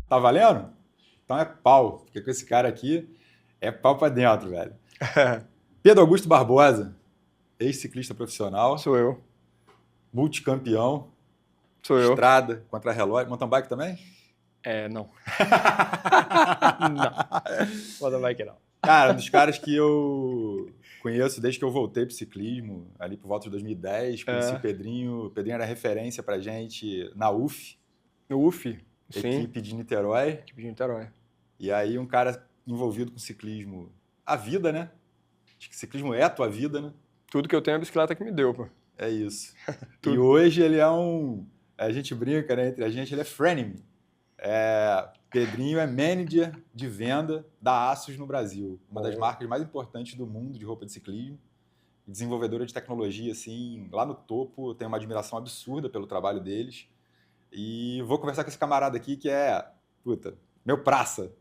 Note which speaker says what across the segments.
Speaker 1: Tá valendo? Então é pau, porque com esse cara aqui é pau pra dentro, velho. Pedro Augusto Barbosa, ex-ciclista profissional,
Speaker 2: Sou eu.
Speaker 1: multicampeão,
Speaker 2: Sou eu.
Speaker 1: estrada, contrarrelógio, mountain bike também?
Speaker 2: Não. Não. Mountain bike não.
Speaker 1: Cara, um dos caras que eu conheço desde que eu voltei pro ciclismo, ali por volta de 2010, conheci o Pedrinho. O Pedrinho era referência pra gente na UF,
Speaker 2: No UF, sim.
Speaker 1: equipe de Niterói.
Speaker 2: Equipe de Niterói.
Speaker 1: E aí um cara envolvido com ciclismo, a vida, né? Acho que ciclismo é a tua vida, né?
Speaker 2: Tudo que eu tenho é a bicicleta que me deu, pô.
Speaker 1: É isso. E
Speaker 2: Tudo.
Speaker 1: hoje ele é um... A gente brinca, né? Entre a gente, ele é frenemy. Pedrinho é manager de venda da ASUS no Brasil. Uma das marcas mais importantes do mundo de roupa de ciclismo. Desenvolvedora de tecnologia, assim, lá no topo. Eu tenho uma admiração absurda pelo trabalho deles. E vou conversar com esse camarada aqui que é, puta, meu praça.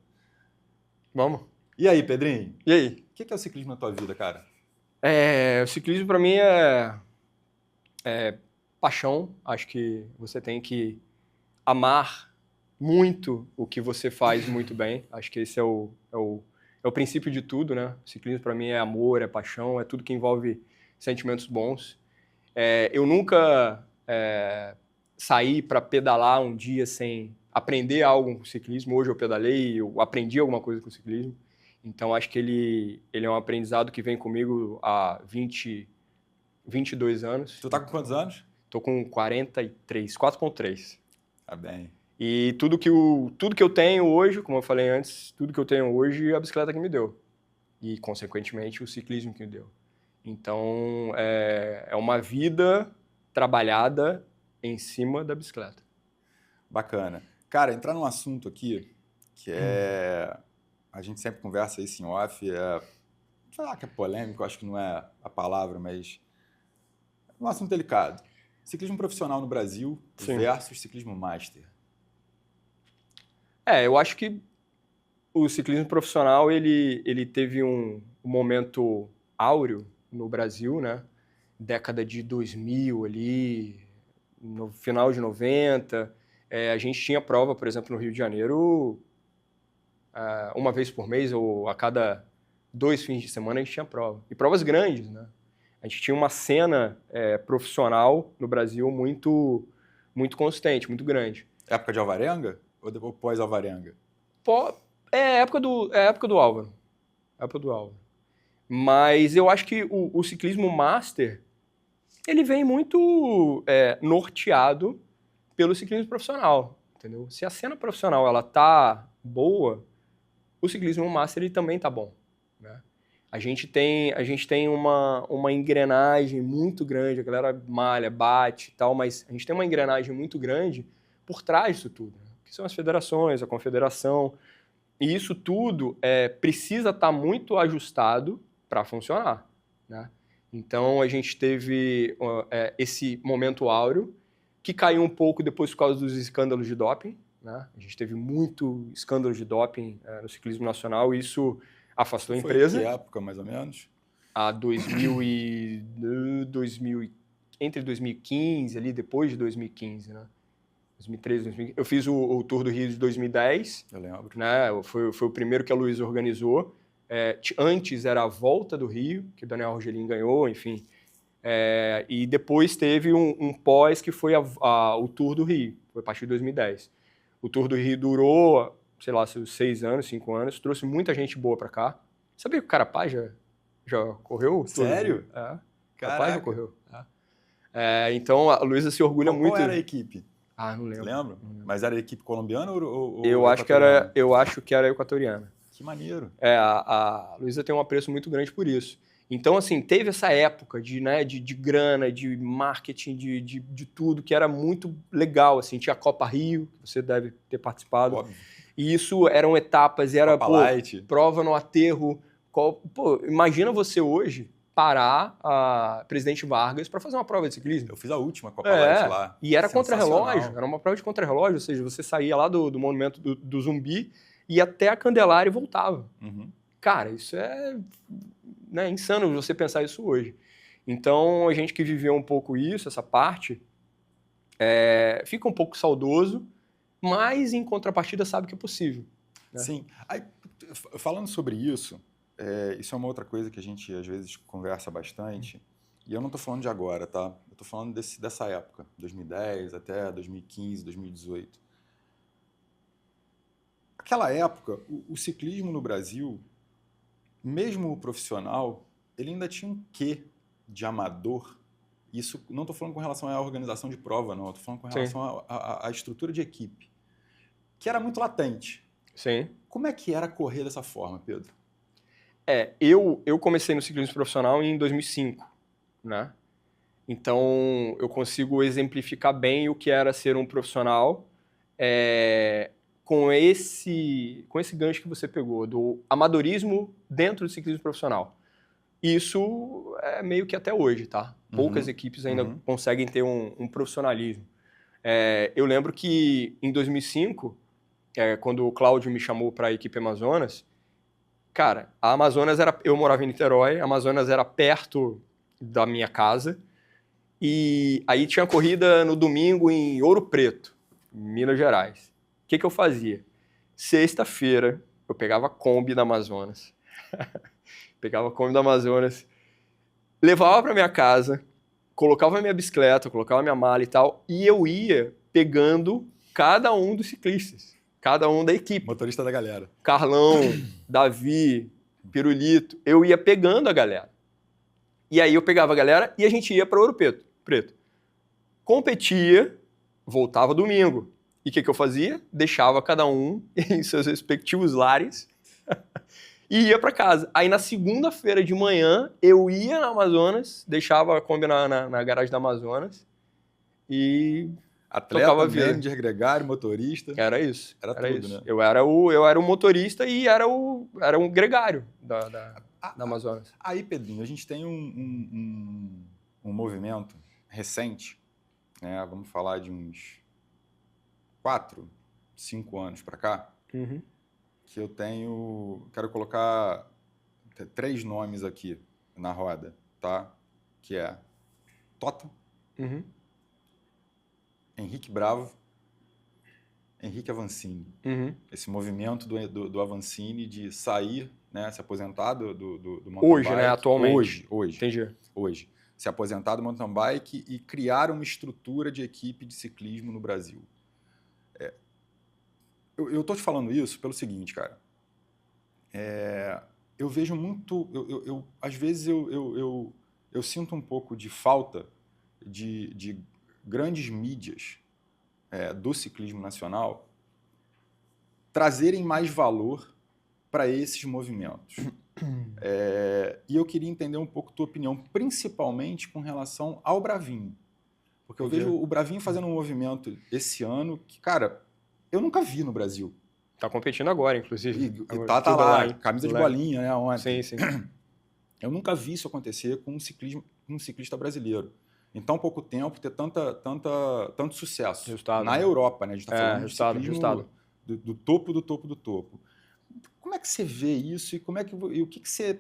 Speaker 2: Vamos.
Speaker 1: E aí, Pedrinho?
Speaker 2: E aí?
Speaker 1: O que é o ciclismo na tua vida, cara?
Speaker 2: O ciclismo pra mim é paixão. Acho que você tem que amar muito o que você faz muito bem. Acho que esse é o princípio de tudo, né? O ciclismo para mim é amor, é paixão, é tudo que envolve sentimentos bons. Eu nunca saí para pedalar um dia sem aprender algo com o ciclismo. Hoje eu pedalei, eu aprendi alguma coisa com o ciclismo. Então acho que ele é um aprendizado que vem comigo há 22 anos.
Speaker 1: Tu tá com quantos anos?
Speaker 2: Tô com 43, 4.3.
Speaker 1: Tá bem.
Speaker 2: E tudo que eu tenho hoje, como eu falei antes, tudo que eu tenho hoje é a bicicleta que me deu. E, consequentemente, o ciclismo que me deu. Então, é uma vida trabalhada em cima da bicicleta.
Speaker 1: Bacana. Cara, entrar num assunto aqui que a gente sempre conversa isso em off, falar que é polêmico, acho que não é a palavra, mas é um assunto delicado. Ciclismo profissional no Brasil versus ciclismo master.
Speaker 2: Eu acho que o ciclismo profissional ele teve um momento áureo no Brasil, né? Década de 2000 ali, no final de 90. A gente tinha prova, por exemplo, no Rio de Janeiro, uma vez por mês ou a cada 2 fins de semana a gente tinha prova. E provas grandes, né? A gente tinha uma cena profissional no Brasil muito, muito consistente, muito grande.
Speaker 1: Época de Alvarenga ou pós-Alvarenga?
Speaker 2: Época do Álvaro. Época do Álvaro. Mas eu acho que o ciclismo master, ele vem muito norteado pelo ciclismo profissional, entendeu? Se a cena profissional ela tá boa, o ciclismo master ele também tá bom, né? A gente tem uma engrenagem muito grande, a galera malha, bate e tal, mas a gente tem uma engrenagem muito grande por trás disso tudo, né? Que são as federações, a confederação, e isso tudo precisa estar muito ajustado para funcionar, né? Então a gente teve esse momento áureo, que caiu um pouco depois por causa dos escândalos de doping, né? A gente teve muito escândalo de doping no ciclismo nacional, e isso afastou a empresa.
Speaker 1: Foi que época, mais ou menos?
Speaker 2: Entre 2015, ali depois de 2015, né? 2013, 2015. Eu fiz o Tour do Rio de 2010.
Speaker 1: Eu lembro.
Speaker 2: Né? Foi o primeiro que a Luiza organizou. Antes era a Volta do Rio, que o Daniel Argelin ganhou, enfim. E depois teve um pós que foi o Tour do Rio, foi a partir de 2010. O Tour do Rio durou, sei lá, 6 anos, 5 anos, trouxe muita gente boa pra cá. Sabia que o Carapaz já correu?
Speaker 1: Sério?
Speaker 2: O Carapaz já correu. Então a Luiza se orgulha muito.
Speaker 1: Qual era a equipe?
Speaker 2: Não lembro.
Speaker 1: Lembra? Mas era a equipe colombiana ou
Speaker 2: eu acho que era equatoriana.
Speaker 1: Que maneiro.
Speaker 2: A Luiza tem um apreço muito grande por isso. Então, assim, teve essa época de grana, de marketing, de tudo, que era muito legal, assim. Tinha a Copa Rio, que você deve ter participado.
Speaker 1: Óbvio.
Speaker 2: E isso eram etapas, era
Speaker 1: prova
Speaker 2: no aterro. Imagina você hoje parar a Presidente Vargas para fazer uma prova de ciclismo.
Speaker 1: Eu fiz a última Copa Light lá.
Speaker 2: E era contra-relógio, era uma prova de contra-relógio, ou seja, você saía lá do monumento do Zumbi, ia até a Candelária e voltava.
Speaker 1: Uhum.
Speaker 2: Cara, isso é insano você pensar isso hoje. Então, a gente que viveu um pouco isso, essa parte, fica um pouco saudoso, mas em contrapartida sabe que é possível. Né?
Speaker 1: Sim. Aí, falando sobre isso, isso é uma outra coisa que a gente às vezes conversa bastante, e eu não estou falando de agora, tá? Eu estou falando dessa época, 2010 até 2015, 2018. Aquela época, o ciclismo no Brasil, mesmo o profissional, ele ainda tinha um quê de amador. Isso não estou falando com relação à organização de prova, não. Estou falando com relação à estrutura de equipe, que era muito latente.
Speaker 2: Sim.
Speaker 1: Como é que era correr dessa forma, Pedro?
Speaker 2: Eu comecei no ciclismo profissional em 2005, né? Então, eu consigo exemplificar bem o que era ser um profissional com esse gancho que você pegou, do amadorismo dentro do ciclismo profissional. Isso é meio que até hoje, tá? Poucas equipes ainda conseguem ter um profissionalismo. Eu lembro que em 2005, quando o Cláudio me chamou para a equipe Amazonas, cara, a Amazonas eu morava em Niterói, a Amazonas era perto da minha casa, e aí tinha corrida no domingo em Ouro Preto, Minas Gerais. O que eu fazia? Sexta-feira, eu pegava a Kombi da Amazonas, levava para minha casa, colocava minha bicicleta, colocava minha mala e tal, e eu ia pegando cada um dos ciclistas, cada um da equipe.
Speaker 1: Motorista da galera.
Speaker 2: Carlão, Davi, Pirulito, eu ia pegando a galera. E aí eu pegava a galera e a gente ia para Ouro Preto. Competia, voltava domingo. E o que eu fazia? Deixava cada um em seus respectivos lares e ia para casa. Aí na segunda-feira de manhã, eu ia na Amazonas, deixava a Kombi na garagem da Amazonas e
Speaker 1: atleta, manager, gregário, motorista.
Speaker 2: Era isso.
Speaker 1: Era tudo,
Speaker 2: isso.
Speaker 1: Né?
Speaker 2: Eu era o motorista e era um gregário da Amazonas.
Speaker 1: Aí, Pedrinho, a gente tem um movimento recente, né? Vamos falar de uns 4, 5 anos para cá, que eu quero colocar 3 nomes aqui na roda, tá? Que é Tota, Henrique Bravo, Henrique Avancini. Esse movimento do Avancini de sair, né, se aposentar do mountain
Speaker 2: hoje,
Speaker 1: bike.
Speaker 2: Né? Atualmente.
Speaker 1: Hoje.
Speaker 2: Entendi.
Speaker 1: Hoje. Se aposentar do mountain bike e criar uma estrutura de equipe de ciclismo no Brasil. Eu tô te falando isso pelo seguinte, cara. Eu vejo muito... às vezes eu sinto um pouco de falta de grandes mídias do ciclismo nacional trazerem mais valor para esses movimentos. E eu queria entender um pouco a tua opinião, principalmente com relação ao Bravinho. Porque eu vejo o Bravinho fazendo um movimento esse ano que, cara, eu nunca vi no Brasil.
Speaker 2: Tá competindo agora, inclusive.
Speaker 1: E tá lá, camisa de bolinha, né, ontem.
Speaker 2: Sim.
Speaker 1: Eu nunca vi isso acontecer com um ciclista brasileiro. Em tão pouco tempo, ter tanto sucesso.
Speaker 2: Resultado,
Speaker 1: na Europa, né? A gente tá falando de ciclismo do topo do topo do topo. Como é que você vê isso e o que você...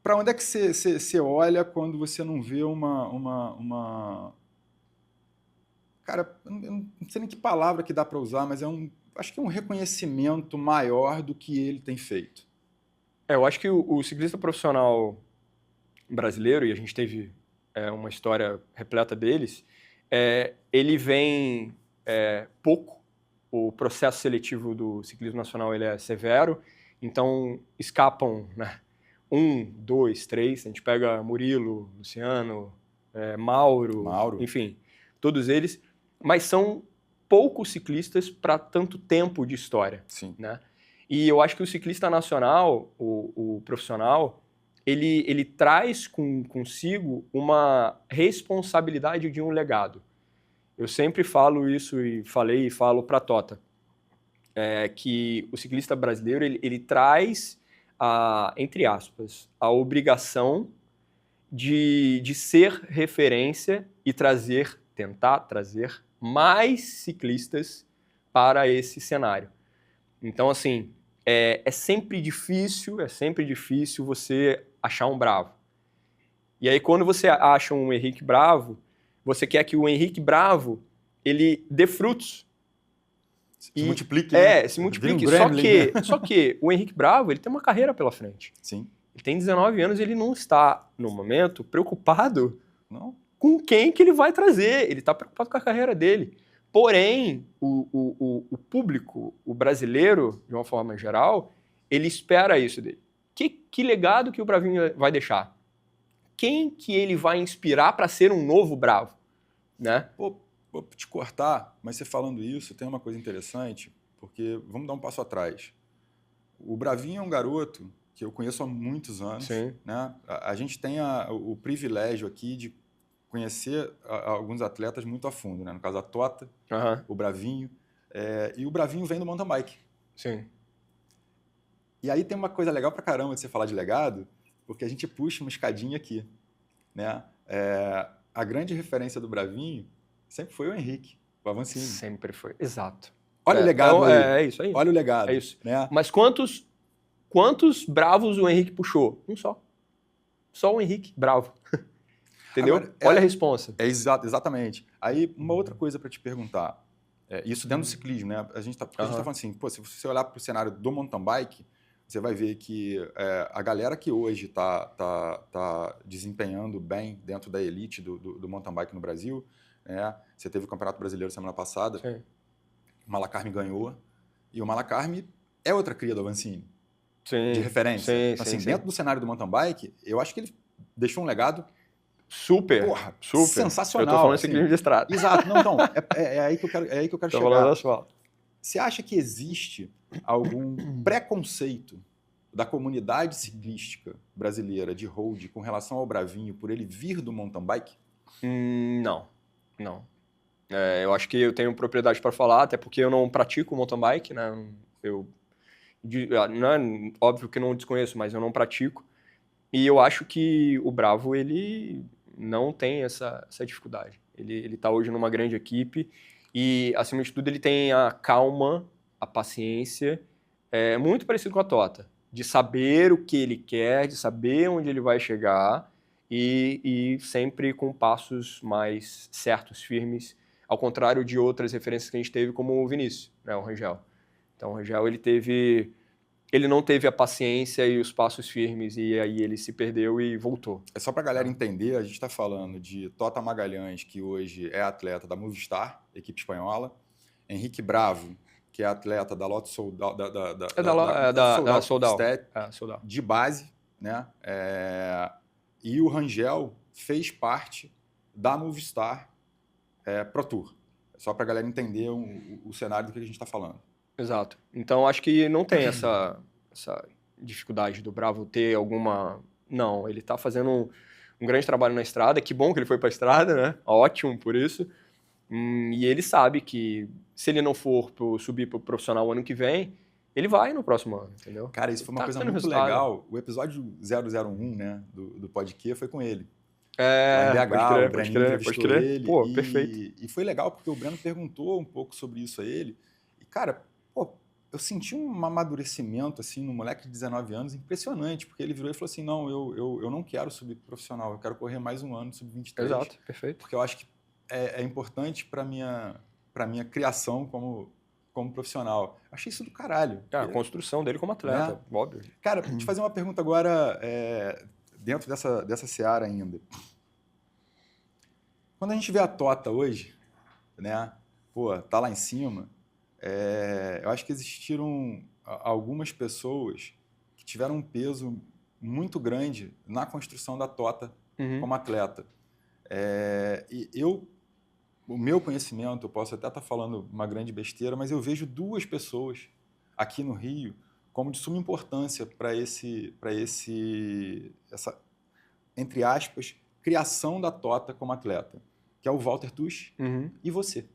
Speaker 1: Para onde é que você olha quando você não vê uma... Cara, eu não sei nem que palavra que dá para usar, mas acho que é um reconhecimento maior do que ele tem feito.
Speaker 2: Eu acho que o ciclista profissional brasileiro, e a gente teve uma história repleta deles, ele vem pouco. O processo seletivo do ciclismo nacional ele é severo, então escapam, né, 1, 2, 3, a gente pega Murilo, Luciano, Mauro, enfim, todos eles, mas são poucos ciclistas para tanto tempo de história.
Speaker 1: Sim.
Speaker 2: Né? E eu acho que o ciclista nacional, o profissional, ele traz consigo uma responsabilidade de um legado. Eu sempre falo isso e falo para a Tota, que o ciclista brasileiro ele traz, entre aspas, a obrigação de ser referência e tentar trazer mais ciclistas para esse cenário. Então, assim, é sempre difícil você achar um Bravo. E aí, quando você acha um Henrique Bravo, você quer que o Henrique Bravo ele dê frutos.
Speaker 1: Se multiplique, né?
Speaker 2: Se multiplique.
Speaker 1: Vira um gremlin, né?
Speaker 2: Só que o Henrique Bravo, ele tem uma carreira pela frente.
Speaker 1: Sim.
Speaker 2: Ele tem 19 anos e ele não está, no momento, preocupado
Speaker 1: Não?
Speaker 2: com quem que ele vai trazer. Ele está preocupado com a carreira dele. Porém, o público, o brasileiro, de uma forma geral, ele espera isso dele. Que legado que o Bravinho vai deixar? Quem que ele vai inspirar para ser um novo Bravo? Né?
Speaker 1: Vou te cortar, mas você falando isso, tem uma coisa interessante, porque vamos dar um passo atrás. O Bravinho é um garoto que eu conheço há muitos anos.
Speaker 2: Sim.
Speaker 1: Né? A gente tem o privilégio aqui de conhecer alguns atletas muito a fundo, né? No caso, a Tota, o Bravinho. E o Bravinho vem do mountain bike.
Speaker 2: Sim.
Speaker 1: E aí tem uma coisa legal pra caramba de você falar de legado, porque a gente puxa uma escadinha aqui. Né? A grande referência do Bravinho sempre foi o Henrique, o Avancini.
Speaker 2: Sempre foi, exato.
Speaker 1: Olha o legado
Speaker 2: então,
Speaker 1: aí.
Speaker 2: É isso aí.
Speaker 1: Olha o legado.
Speaker 2: É isso.
Speaker 1: Né?
Speaker 2: Mas quantos Bravos o Henrique puxou? Um só. Só o Henrique Bravo. Entendeu?
Speaker 1: Agora,
Speaker 2: Olha a responsa.
Speaker 1: Exatamente. Aí, uma outra coisa para te perguntar. Isso dentro do ciclismo, né? A gente tá falando assim, pô, se você olhar para o cenário do mountain bike, você vai ver que a galera que hoje está desempenhando bem dentro da elite do mountain bike no Brasil, né? Você teve o Campeonato Brasileiro semana passada,
Speaker 2: Sim.
Speaker 1: o Malacarme ganhou, e o Malacarme é outra cria do Avancini,
Speaker 2: Sim.
Speaker 1: de referência.
Speaker 2: Sim,
Speaker 1: então, assim,
Speaker 2: sim,
Speaker 1: dentro do cenário do mountain bike, eu acho que ele deixou um legado
Speaker 2: super
Speaker 1: sensacional.
Speaker 2: Eu tô falando
Speaker 1: assim.
Speaker 2: ciclismo de estrada.
Speaker 1: Exato. Não, então, é aí que eu quero
Speaker 2: Tô
Speaker 1: chegar.
Speaker 2: falando asfalto.
Speaker 1: Você acha que existe algum preconceito da comunidade ciclística brasileira de road com relação ao Bravinho por ele vir do mountain bike?
Speaker 2: Não. Eu acho que eu tenho propriedade para falar, até porque eu não pratico mountain bike, né? Não é óbvio que eu não desconheço, mas eu não pratico. E eu acho que o Bravo, ele não tem essa dificuldade. Ele está hoje numa grande equipe e, acima de tudo, ele tem a calma, a paciência, muito parecido com a Tota, de saber o que ele quer, de saber onde ele vai chegar e sempre com passos mais certos, firmes, ao contrário de outras referências que a gente teve, como o Vinícius, né, o Rangel. Então, o Rangel, ele não teve a paciência e os passos firmes, e aí ele se perdeu e voltou.
Speaker 1: É só para a galera entender, a gente está falando de Tota Magalhães, que hoje é atleta da Movistar, equipe espanhola, Henrique Bravo, que é atleta da Lotto Soudal,
Speaker 2: da Soudal,
Speaker 1: de base, né? E o Rangel fez parte da Movistar Pro Tour. Só para a galera entender o cenário do que a gente está falando.
Speaker 2: Exato. Então, acho que não tem essa dificuldade do Bravo ter alguma... Não, ele está fazendo um grande trabalho na estrada. Que bom que ele foi para a estrada, né? Ótimo por isso. E ele sabe que se ele não for subir para o profissional ano que vem, ele vai no próximo ano, entendeu?
Speaker 1: Cara, isso foi uma coisa muito legal. O episódio 001, né, do podcast foi com ele. Lá em BH, o Breno entrevistou ele.
Speaker 2: Pô, perfeito.
Speaker 1: E foi legal porque o Breno perguntou um pouco sobre isso a ele. E, cara, eu senti um amadurecimento assim, no moleque de 19 anos impressionante, porque ele virou e falou assim, não, eu não quero subir profissional, eu quero correr mais um ano sub-23.
Speaker 2: Exato, perfeito.
Speaker 1: Porque eu acho que é importante para minha criação como profissional. Achei isso do caralho.
Speaker 2: A construção dele como atleta,
Speaker 1: né?
Speaker 2: óbvio.
Speaker 1: Cara, vou te fazer uma pergunta agora, dentro dessa seara ainda. Quando a gente vê a Tota hoje, né? Pô, tá lá em cima, eu acho que existiram algumas pessoas que tiveram um peso muito grande na construção da Tota como atleta. E o meu conhecimento, eu posso até estar falando uma grande besteira, mas eu vejo duas pessoas aqui no Rio como de suma importância para essa, entre aspas, criação da Tota como atleta, que é o Walter Tuch e você.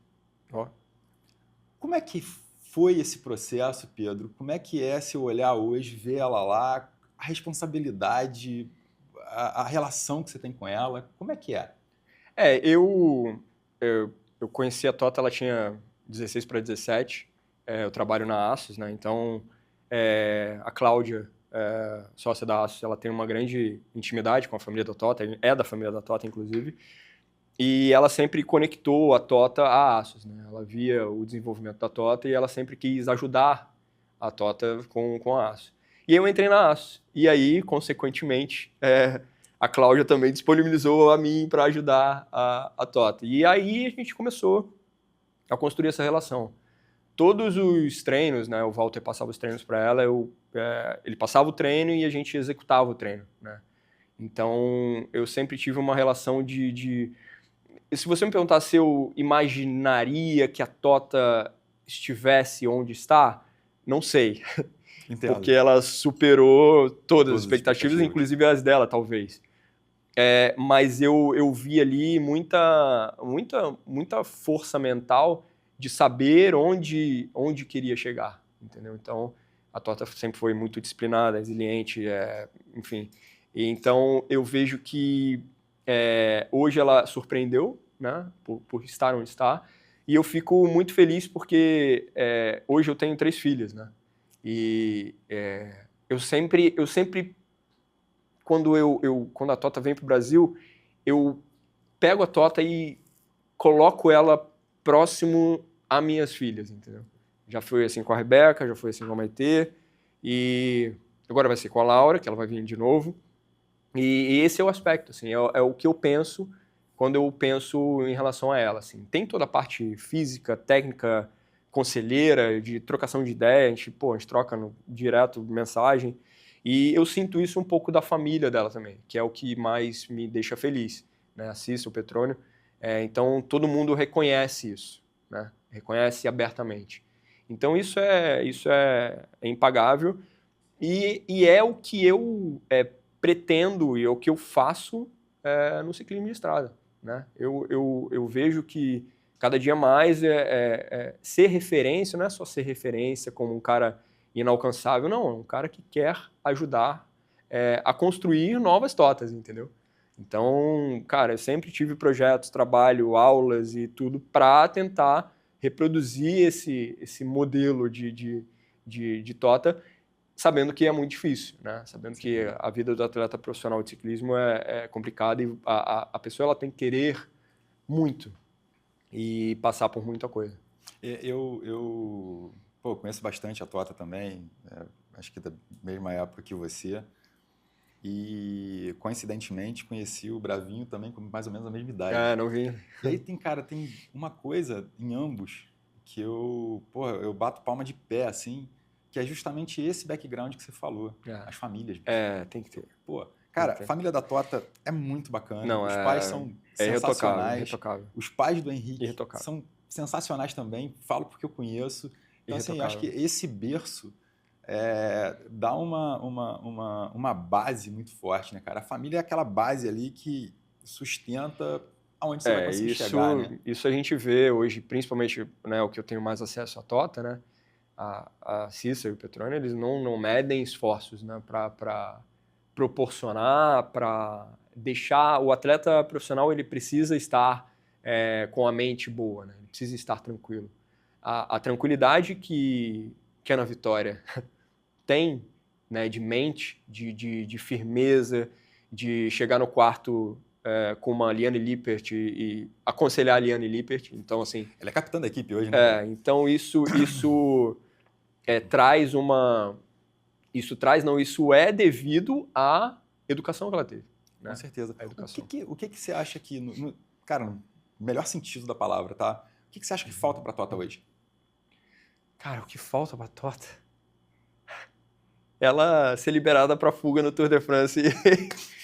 Speaker 1: Como é que foi esse processo, Pedro? Como é que é se eu olhar hoje, ver ela lá, a responsabilidade, a relação que você tem com ela? Como é que é?
Speaker 2: Eu conheci a Tota, ela tinha 16 para 17, eu trabalho na Asus, né? Então a Cláudia, sócia da Asus, ela tem uma grande intimidade com a família da Tota, é da família da Tota, inclusive, E ela sempre conectou a Tota à Asus, né? Ela via o desenvolvimento da Tota e ela sempre quis ajudar a Tota com a Asus. E eu entrei na Asus. E aí, consequentemente, a Cláudia também disponibilizou a mim para ajudar a Tota. E aí a gente começou a construir essa relação. Todos os treinos, né? O Walter passava os treinos para ela, ele passava o treino e a gente executava o treino, né? Então, eu sempre tive uma relação se você me perguntar se eu imaginaria que a Tota estivesse onde está, não sei.
Speaker 1: Entendo.
Speaker 2: Porque ela superou todas as
Speaker 1: Todas as
Speaker 2: expectativas,
Speaker 1: expectativas.
Speaker 2: inclusive as dela, talvez. Mas eu vi ali muita força mental de saber onde queria chegar, entendeu? Então, a Tota sempre foi muito disciplinada, resiliente, enfim. E então, eu vejo que hoje ela surpreendeu, né, por estar onde está, e eu fico muito feliz porque hoje eu tenho 3 filhas, né? E eu sempre quando quando a Tota vem para o Brasil, eu pego a Tota e coloco ela próximo a minhas filhas, entendeu? Já foi assim com a Rebeca, já foi assim com a Maitê, e agora vai ser com a Laura, que ela vai vir de novo. E esse é o aspecto, assim, é o que eu penso quando eu penso em relação a ela, assim. Tem toda a parte física, técnica, conselheira, de trocação de ideia, a gente troca direto mensagem, e eu sinto isso um pouco da família dela também, que é o que mais me deixa feliz, né? A Cissa, o Petrônio, então todo mundo reconhece isso, né? Reconhece abertamente. Então isso é impagável e é o que eu pretendo e é o que eu faço no ciclismo de estrada, né? Eu vejo que cada dia mais ser referência não é só ser referência como um cara inalcançável, não, é um cara que quer ajudar a construir novas totas, entendeu? Então, cara, eu sempre tive projetos, trabalho, aulas e tudo para tentar reproduzir esse modelo de tota, sabendo que é muito difícil, né? Sabendo que a vida do atleta profissional de ciclismo é complicada e a pessoa ela tem que querer muito e passar por muita coisa.
Speaker 1: Eu conheço bastante a Tota também, acho que da mesma época que você. E, coincidentemente, conheci o Bravinho também com mais ou menos a mesma idade.
Speaker 2: Não vi.
Speaker 1: E aí tem uma coisa em ambos que eu bato palma de pé, assim, que é justamente esse background que você falou. As famílias.
Speaker 2: Tem que ter.
Speaker 1: Cara, a família da Tota é muito bacana.
Speaker 2: Não,
Speaker 1: Os pais são sensacionais.
Speaker 2: irretocável.
Speaker 1: Os pais do Henrique
Speaker 2: Irretocável.
Speaker 1: são sensacionais também. Falo porque eu conheço. Então, assim, eu acho que esse berço dá uma base muito forte, né, cara? A família é aquela base ali que sustenta aonde você vai conseguir chegar, né?
Speaker 2: Isso a gente vê hoje, principalmente, né, o que eu tenho mais acesso à Tota, né? A Cissa e o Petrônio, eles não medem esforços, né, para proporcionar, para deixar o atleta profissional, ele precisa estar com a mente boa, né? Ele precisa estar tranquilo. A tranquilidade que a Ana Vitória tem, né, de mente, de firmeza, de chegar no quarto com uma Liane Lippert e aconselhar a Liane Lippert. Então, assim...
Speaker 1: Ela é capitã da equipe hoje, né?
Speaker 2: Então, isso traz uma... Isso é devido à educação que ela teve. Né?
Speaker 1: Com certeza.
Speaker 2: A educação.
Speaker 1: O que você acha que, cara, no melhor sentido da palavra, tá? O que você acha que falta pra Tota hoje?
Speaker 2: Cara, o que falta pra Tota? Ela ser liberada pra fuga no Tour de France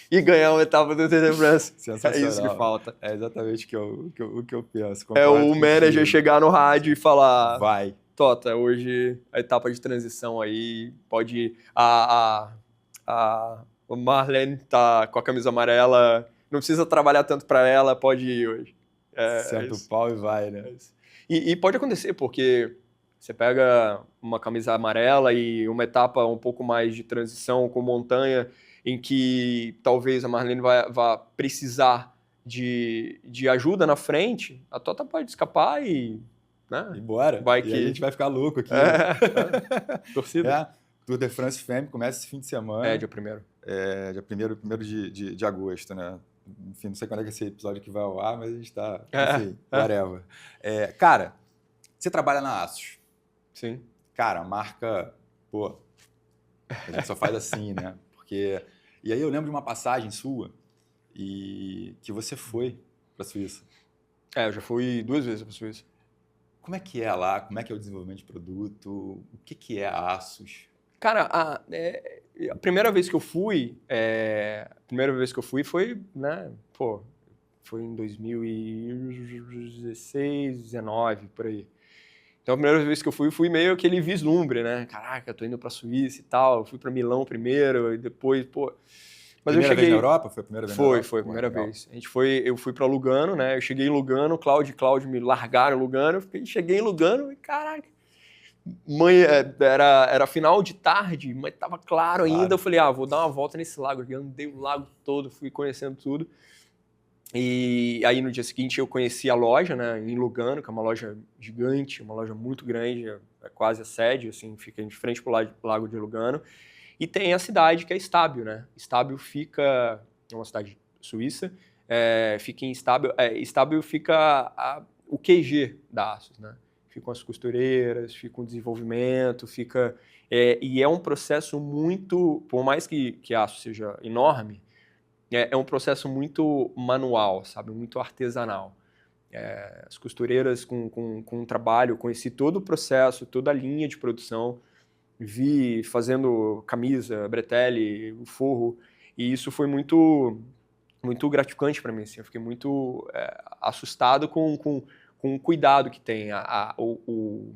Speaker 2: e ganhar uma etapa do Tour de France.
Speaker 1: Sensacional.
Speaker 2: É isso que falta.
Speaker 1: É exatamente o que eu penso.
Speaker 2: O manager chegar no rádio e falar...
Speaker 1: Vai.
Speaker 2: Tota, hoje a etapa de transição aí pode ir. A Marlene tá com a camisa amarela, não precisa trabalhar tanto para ela, pode ir hoje.
Speaker 1: Senta o pau e vai, né?
Speaker 2: E pode acontecer, porque você pega uma camisa amarela e uma etapa um pouco mais de transição com montanha, em que talvez a Marlene vá precisar de ajuda na frente, a Tota pode escapar e... Né?
Speaker 1: E bora.
Speaker 2: A
Speaker 1: gente vai ficar louco aqui.
Speaker 2: Torcida.
Speaker 1: Tour de France Femme começa esse fim de semana.
Speaker 2: Dia 1º.
Speaker 1: Dia 1º de agosto, né? enfim, não sei quando é que esse episódio aqui vai ao ar, mas a gente tá,
Speaker 2: É,
Speaker 1: enfim, whatever. Cara, você trabalha na Asus.
Speaker 2: Sim.
Speaker 1: Cara, a marca, pô, a gente só faz assim, né? Porque... E aí eu lembro de uma passagem sua e que você foi para a Suíça.
Speaker 2: Eu já fui 2 vezes para a Suíça.
Speaker 1: Como é que é lá? Como é que é o desenvolvimento de produto? O que é a Asus?
Speaker 2: Cara, a primeira vez que eu fui, foi, né, pô, foi em 2016, 19, por aí. Então a primeira vez que eu fui meio aquele vislumbre, né? Caraca, eu tô indo pra Suíça e tal. Eu fui pra Milão primeiro e depois, pô... Mas
Speaker 1: Primeira
Speaker 2: eu cheguei...
Speaker 1: vez na Europa? Foi a primeira vez na Europa?
Speaker 2: Foi a primeira
Speaker 1: Legal.
Speaker 2: vez. Eu fui pra Lugano, né? Eu cheguei em Lugano, Cláudio e Cláudio me largaram em Lugano. Cheguei em Lugano e, caraca... Era final de tarde, mas tava claro ainda. Eu falei, vou dar uma volta nesse lago aqui. Eu andei o lago todo, fui conhecendo tudo. E aí no dia seguinte eu conheci a loja, né, em Lugano, que é uma loja gigante, uma loja muito grande, é quase a sede, assim, fica de frente pro lago de Lugano. E tem a cidade que é Estábio, né? Estábio fica, é uma cidade suíça, fica em Estábio, Estábio fica o QG da Asus, né? Ficam as costureiras, fica o desenvolvimento, e é um processo muito, por mais que a Asus seja enorme, é um processo muito manual, sabe? Muito artesanal. As costureiras com trabalho, conheci todo o processo, toda a linha de produção, vi fazendo camisa, bretelle, o forro, e isso foi muito, muito gratificante para mim. Assim. Eu fiquei muito assustado com o cuidado que tem. O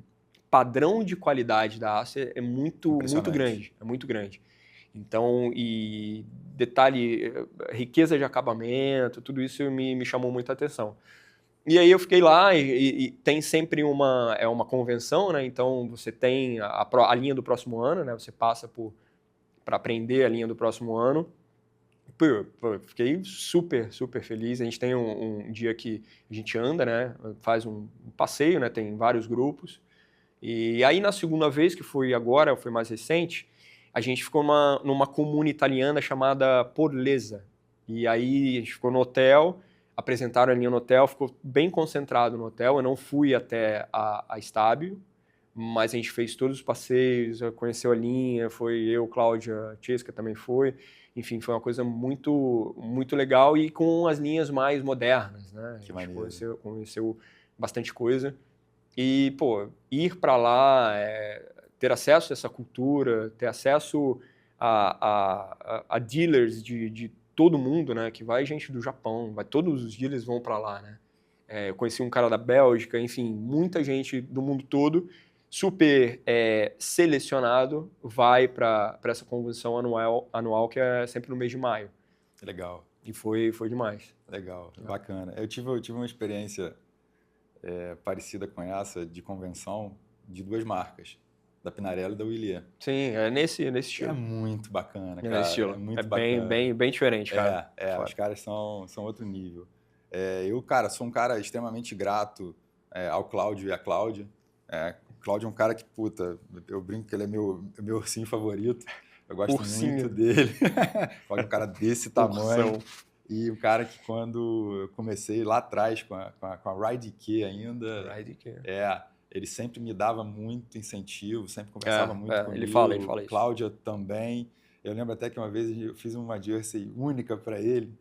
Speaker 2: padrão de qualidade da Acer é muito grande. É muito grande. Então, e detalhe, riqueza de acabamento, tudo isso me chamou muita atenção. E aí eu fiquei lá e tem sempre uma convenção, né? Então você tem a linha do próximo ano, né? Você passa para aprender a linha do próximo ano. Pô, fiquei super, super feliz. A gente tem um dia que a gente anda, né? Faz um passeio, né? Tem vários grupos. E aí na segunda vez, que foi agora, foi mais recente, a gente ficou numa comuna italiana chamada Porlezza. E aí a gente ficou no hotel, apresentaram a linha no hotel, ficou bem concentrado no hotel. Eu não fui até a Estábio, mas a gente fez todos os passeios, conheceu a linha, foi eu, Cláudia, a Chesca também foi. Enfim, foi uma coisa muito, muito legal e com as linhas mais modernas, né?
Speaker 1: Que
Speaker 2: a gente
Speaker 1: maneiro.
Speaker 2: conheceu bastante coisa. E, pô, ir para lá, ter acesso a essa cultura, ter acesso a dealers de todo mundo, né? Que vai gente do Japão, todos os dealers vão para lá, né? Eu conheci um cara da Bélgica, enfim, muita gente do mundo todo, super selecionado, vai para essa convenção anual que é sempre no mês de maio.
Speaker 1: Legal.
Speaker 2: E foi demais.
Speaker 1: Legal, bacana. Eu tive uma experiência parecida com essa, de convenção, de 2 marcas, da Pinarello e da Willier.
Speaker 2: Sim, é nesse estilo.
Speaker 1: É muito bacana, cara.
Speaker 2: Nesse estilo.
Speaker 1: É muito
Speaker 2: bem,
Speaker 1: bacana.
Speaker 2: bem diferente, cara.
Speaker 1: Os caras são outro nível. Eu, cara, sou um cara extremamente grato ao Cláudio e à Cláudia. O Cláudio é um cara que, puta, eu brinco que ele é meu ursinho favorito. Eu gosto muito dele. O Cláudio é um cara desse tamanho. E um cara que quando eu comecei lá atrás com a Ride ainda, ele sempre me dava muito incentivo, sempre conversava muito comigo.
Speaker 2: Ele fala isso.
Speaker 1: Cláudia também. Eu lembro até que uma vez eu fiz uma jersey única para ele,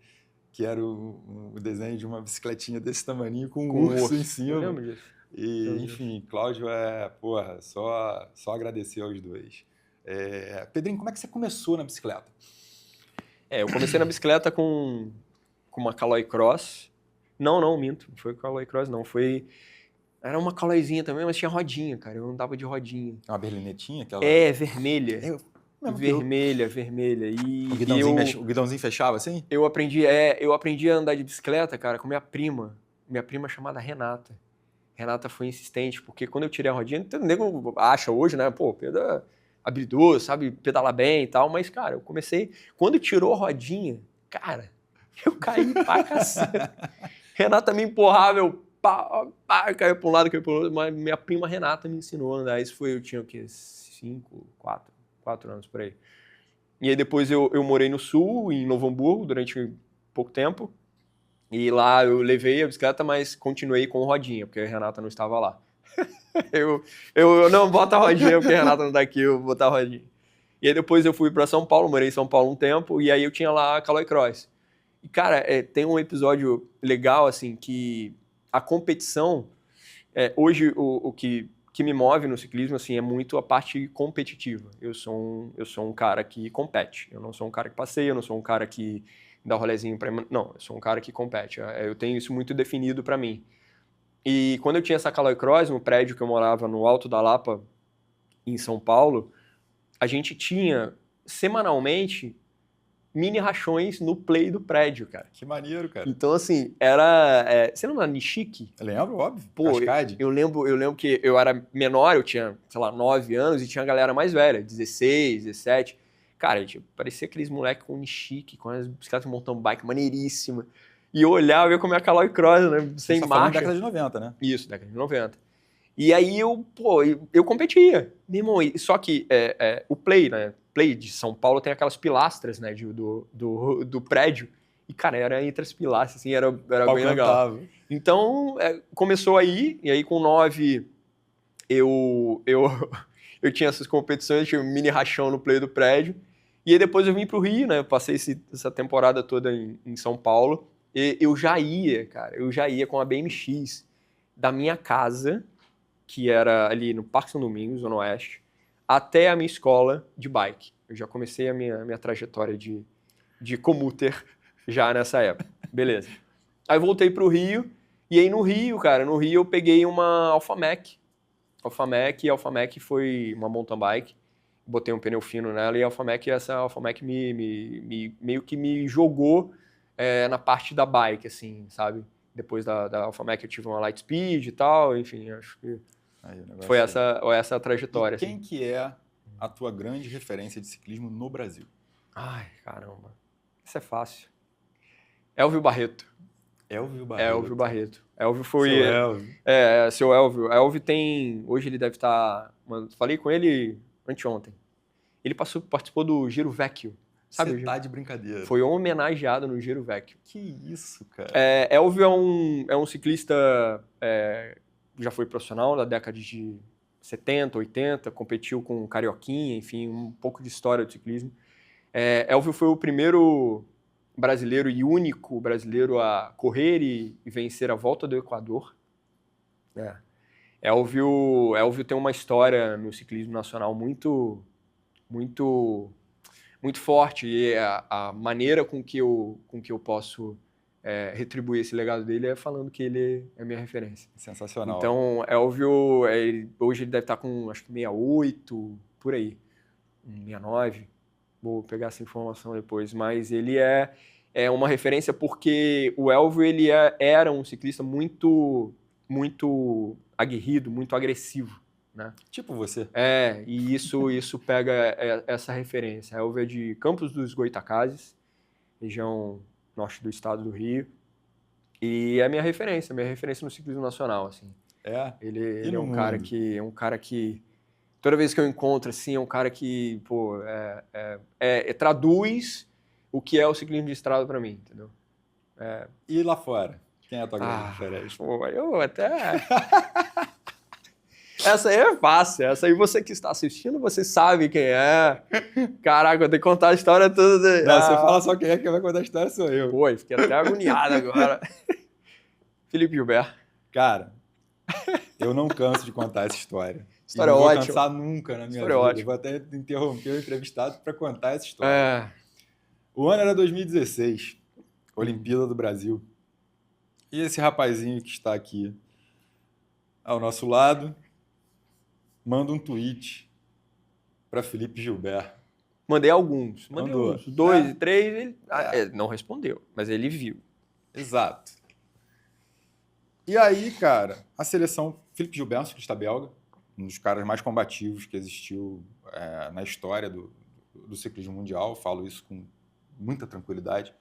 Speaker 1: que era o desenho de uma bicicletinha desse tamaninho com um urso em cima.
Speaker 2: Eu lembro disso.
Speaker 1: E, enfim, Cláudio só agradecer aos dois. Pedrinho, como é que você começou na bicicleta?
Speaker 2: Eu comecei na bicicleta com uma Caloi Cross. Não, minto. Não foi Caloi Cross, não. Era uma Calloizinha também, mas tinha rodinha, cara. Eu andava de rodinha.
Speaker 1: Uma berlinetinha? Aquela...
Speaker 2: vermelha. Vermelha.
Speaker 1: E o guidãozinho fechava assim?
Speaker 2: Eu aprendi a andar de bicicleta, cara, com minha prima chamada Renata. Renata foi insistente, porque quando eu tirei a rodinha, o nego acha hoje, né? Pô, Pedro é habilidoso, sabe pedalar bem e tal, mas, cara, eu comecei... Quando tirou a rodinha, cara, eu caí pra caceta. Renata me empurrava, eu caí pra um lado, caí pro outro, mas minha prima Renata me ensinou a andar. Eu tinha o quê? 4 anos por aí. E aí depois eu morei no Sul, em Novo Hamburgo, durante pouco tempo. E lá eu levei a bicicleta, mas continuei com rodinha, porque a Renata não estava lá. eu não boto a rodinha, porque a Renata não tá aqui, eu vou botar a rodinha. E aí depois eu fui para São Paulo, morei em São Paulo um tempo, e aí eu tinha lá a Caloi Cross. E, cara, tem um episódio legal, assim, que a competição, hoje o que me move no ciclismo, assim, é muito a parte competitiva. Eu sou um cara que compete. Eu não sou um cara que passeia, eu não sou um cara que dá um rolezinho pra... Não, eu sou um cara que compete. Eu tenho isso muito definido pra mim. E quando eu tinha essa Caloi Cross, no prédio que eu morava no Alto da Lapa, em São Paulo, a gente tinha, semanalmente, mini rachões no play do prédio, cara.
Speaker 1: Que maneiro, cara.
Speaker 2: Então, assim, era... você lembra da Nishiki?
Speaker 1: Eu lembro, óbvio.
Speaker 2: Pô,
Speaker 1: Cascade.
Speaker 2: eu lembro que eu era menor, eu tinha, sei lá, 9 anos, e tinha a galera mais velha, 16, 17. Cara, a gente parecia aqueles moleques com Nishiki, com as bicicletas de mountain bike, maneiríssima. E eu olhava e ia comer a Caloi Cross, né, sem
Speaker 1: Você tá falando
Speaker 2: marcha.
Speaker 1: década de 90, né?
Speaker 2: Isso, década de 90. E aí eu competia, meu irmão. Só que o play, né? Play de São Paulo tem aquelas pilastras, né? Do prédio. E, cara, era entre as pilastras, assim, era bem legal. Então, começou aí, e aí com 9 eu tinha essas competições, tinha um mini rachão no play do prédio. E aí depois eu vim pro Rio, né? Eu passei essa temporada toda em São Paulo. E eu já ia com a BMX da minha casa, que era ali no Parque São Domingos, Zona Oeste, até a minha escola de bike. Eu já comecei a minha trajetória de commuter já nessa época. Beleza. Aí voltei pro Rio, e aí no Rio eu peguei uma Alpha Mac. E a Alpha Mac foi uma mountain bike. Botei um pneu fino nela, e essa Alpha Mac meio que me jogou na parte da bike, assim, sabe? Depois da Alpha Mac eu tive uma Light Speed e tal, enfim, acho que foi essa a trajetória.
Speaker 1: E quem
Speaker 2: assim.
Speaker 1: que é a tua grande referência de ciclismo no Brasil?
Speaker 2: Ai, caramba. Isso é fácil. Elvio Barreto.
Speaker 1: Elvio Barreto.
Speaker 2: Elvio Barreto. Elvio foi...
Speaker 1: Seu Elvio.
Speaker 2: Seu Elvio. Elvio tem... Hoje ele deve estar... Falei com ele anteontem. Ele participou do Giro Vecchio. Sabe?
Speaker 1: Você tá de brincadeira.
Speaker 2: Foi homenageado no Giro Vecchio.
Speaker 1: Que isso, cara.
Speaker 2: Elvio é um ciclista... já foi profissional na década de 70, 80, competiu com Carioquinha, enfim, um pouco de história do ciclismo. Elvio foi o primeiro brasileiro e único brasileiro a correr e vencer a Volta do Equador. Elvio tem uma história no ciclismo nacional muito, muito, muito forte, e a maneira com que eu posso retribuir esse legado dele é falando que ele é a minha referência.
Speaker 1: Sensacional.
Speaker 2: Então, Elvio, hoje ele deve estar com, acho que 68, por aí, 69. Vou pegar essa informação depois, mas ele é uma referência porque o Elvio era um ciclista muito, muito aguerrido, muito agressivo, né?
Speaker 1: Tipo você.
Speaker 2: E isso pega essa referência. Elvio é de Campos dos Goytacazes, região norte do estado do Rio, e é minha referência no ciclismo nacional, assim. Ele é um cara que toda vez que eu encontro, assim, é um cara que, pô, traduz o que é o ciclismo de estrada para mim, entendeu?
Speaker 1: E lá fora? Quem é a tua grande referência?
Speaker 2: Pô, eu até... Essa aí é fácil. Essa aí você que está assistindo, você sabe quem é. Caraca, eu tenho que contar a história toda.
Speaker 1: Não, você fala só quem vai contar a história, sou eu.
Speaker 2: Pô, fiquei até agoniado agora. Felipe Gilbert.
Speaker 1: Cara, eu não canso de contar essa história.
Speaker 2: História
Speaker 1: ótima.
Speaker 2: Não
Speaker 1: vou cansar nunca na minha vida.
Speaker 2: Ótima.
Speaker 1: Eu vou até interromper o entrevistado para contar essa história. O ano era 2016, Olimpíada do Brasil. E esse rapazinho que está aqui ao nosso lado manda um tweet para Felipe Gilbert.
Speaker 2: Mandei alguns. Mandei
Speaker 1: Mandou.
Speaker 2: uns 2, 3. Ele não respondeu, mas ele viu.
Speaker 1: Exato. E aí, cara, a seleção... Felipe Gilbert, um ciclista belga, um dos caras mais combativos que existiu na história do ciclismo mundial. Falo isso com muita tranquilidade.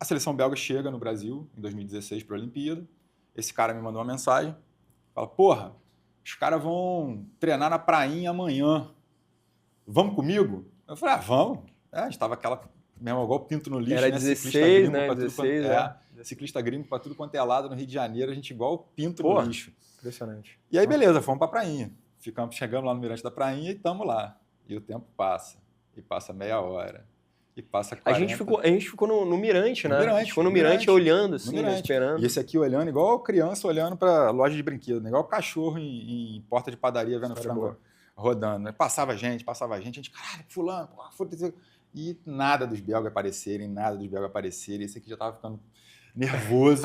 Speaker 1: A seleção belga chega no Brasil em 2016 para a Olimpíada. Esse cara me mandou uma mensagem. Fala, porra, os caras vão treinar na prainha amanhã. Vamos comigo? Eu falei, vamos. A gente tava aquela Mesmo igual pinto no lixo,
Speaker 2: Era
Speaker 1: né?
Speaker 2: 16, né?
Speaker 1: Pra tudo
Speaker 2: 16,
Speaker 1: ciclista gringo pra tudo quanto é lado no Rio de Janeiro, a gente igual pinto
Speaker 2: Pô,
Speaker 1: no lixo.
Speaker 2: impressionante.
Speaker 1: E aí, beleza, fomos pra prainha. Chegamos lá no Mirante da Prainha e estamos lá. E o tempo passa. E passa meia hora. E passa 40.
Speaker 2: A gente ficou no Mirante, né?
Speaker 1: Mirante,
Speaker 2: A gente ficou no Mirante olhando, assim, né?
Speaker 1: Mirante.
Speaker 2: Esperando.
Speaker 1: E esse aqui olhando, igual criança olhando pra loja de brinquedo, né? Igual cachorro em porta de padaria vendo frango rodando. Né? Passava gente, a gente, caralho, fulano, e nada dos belgas aparecerem. E esse aqui já tava ficando nervoso.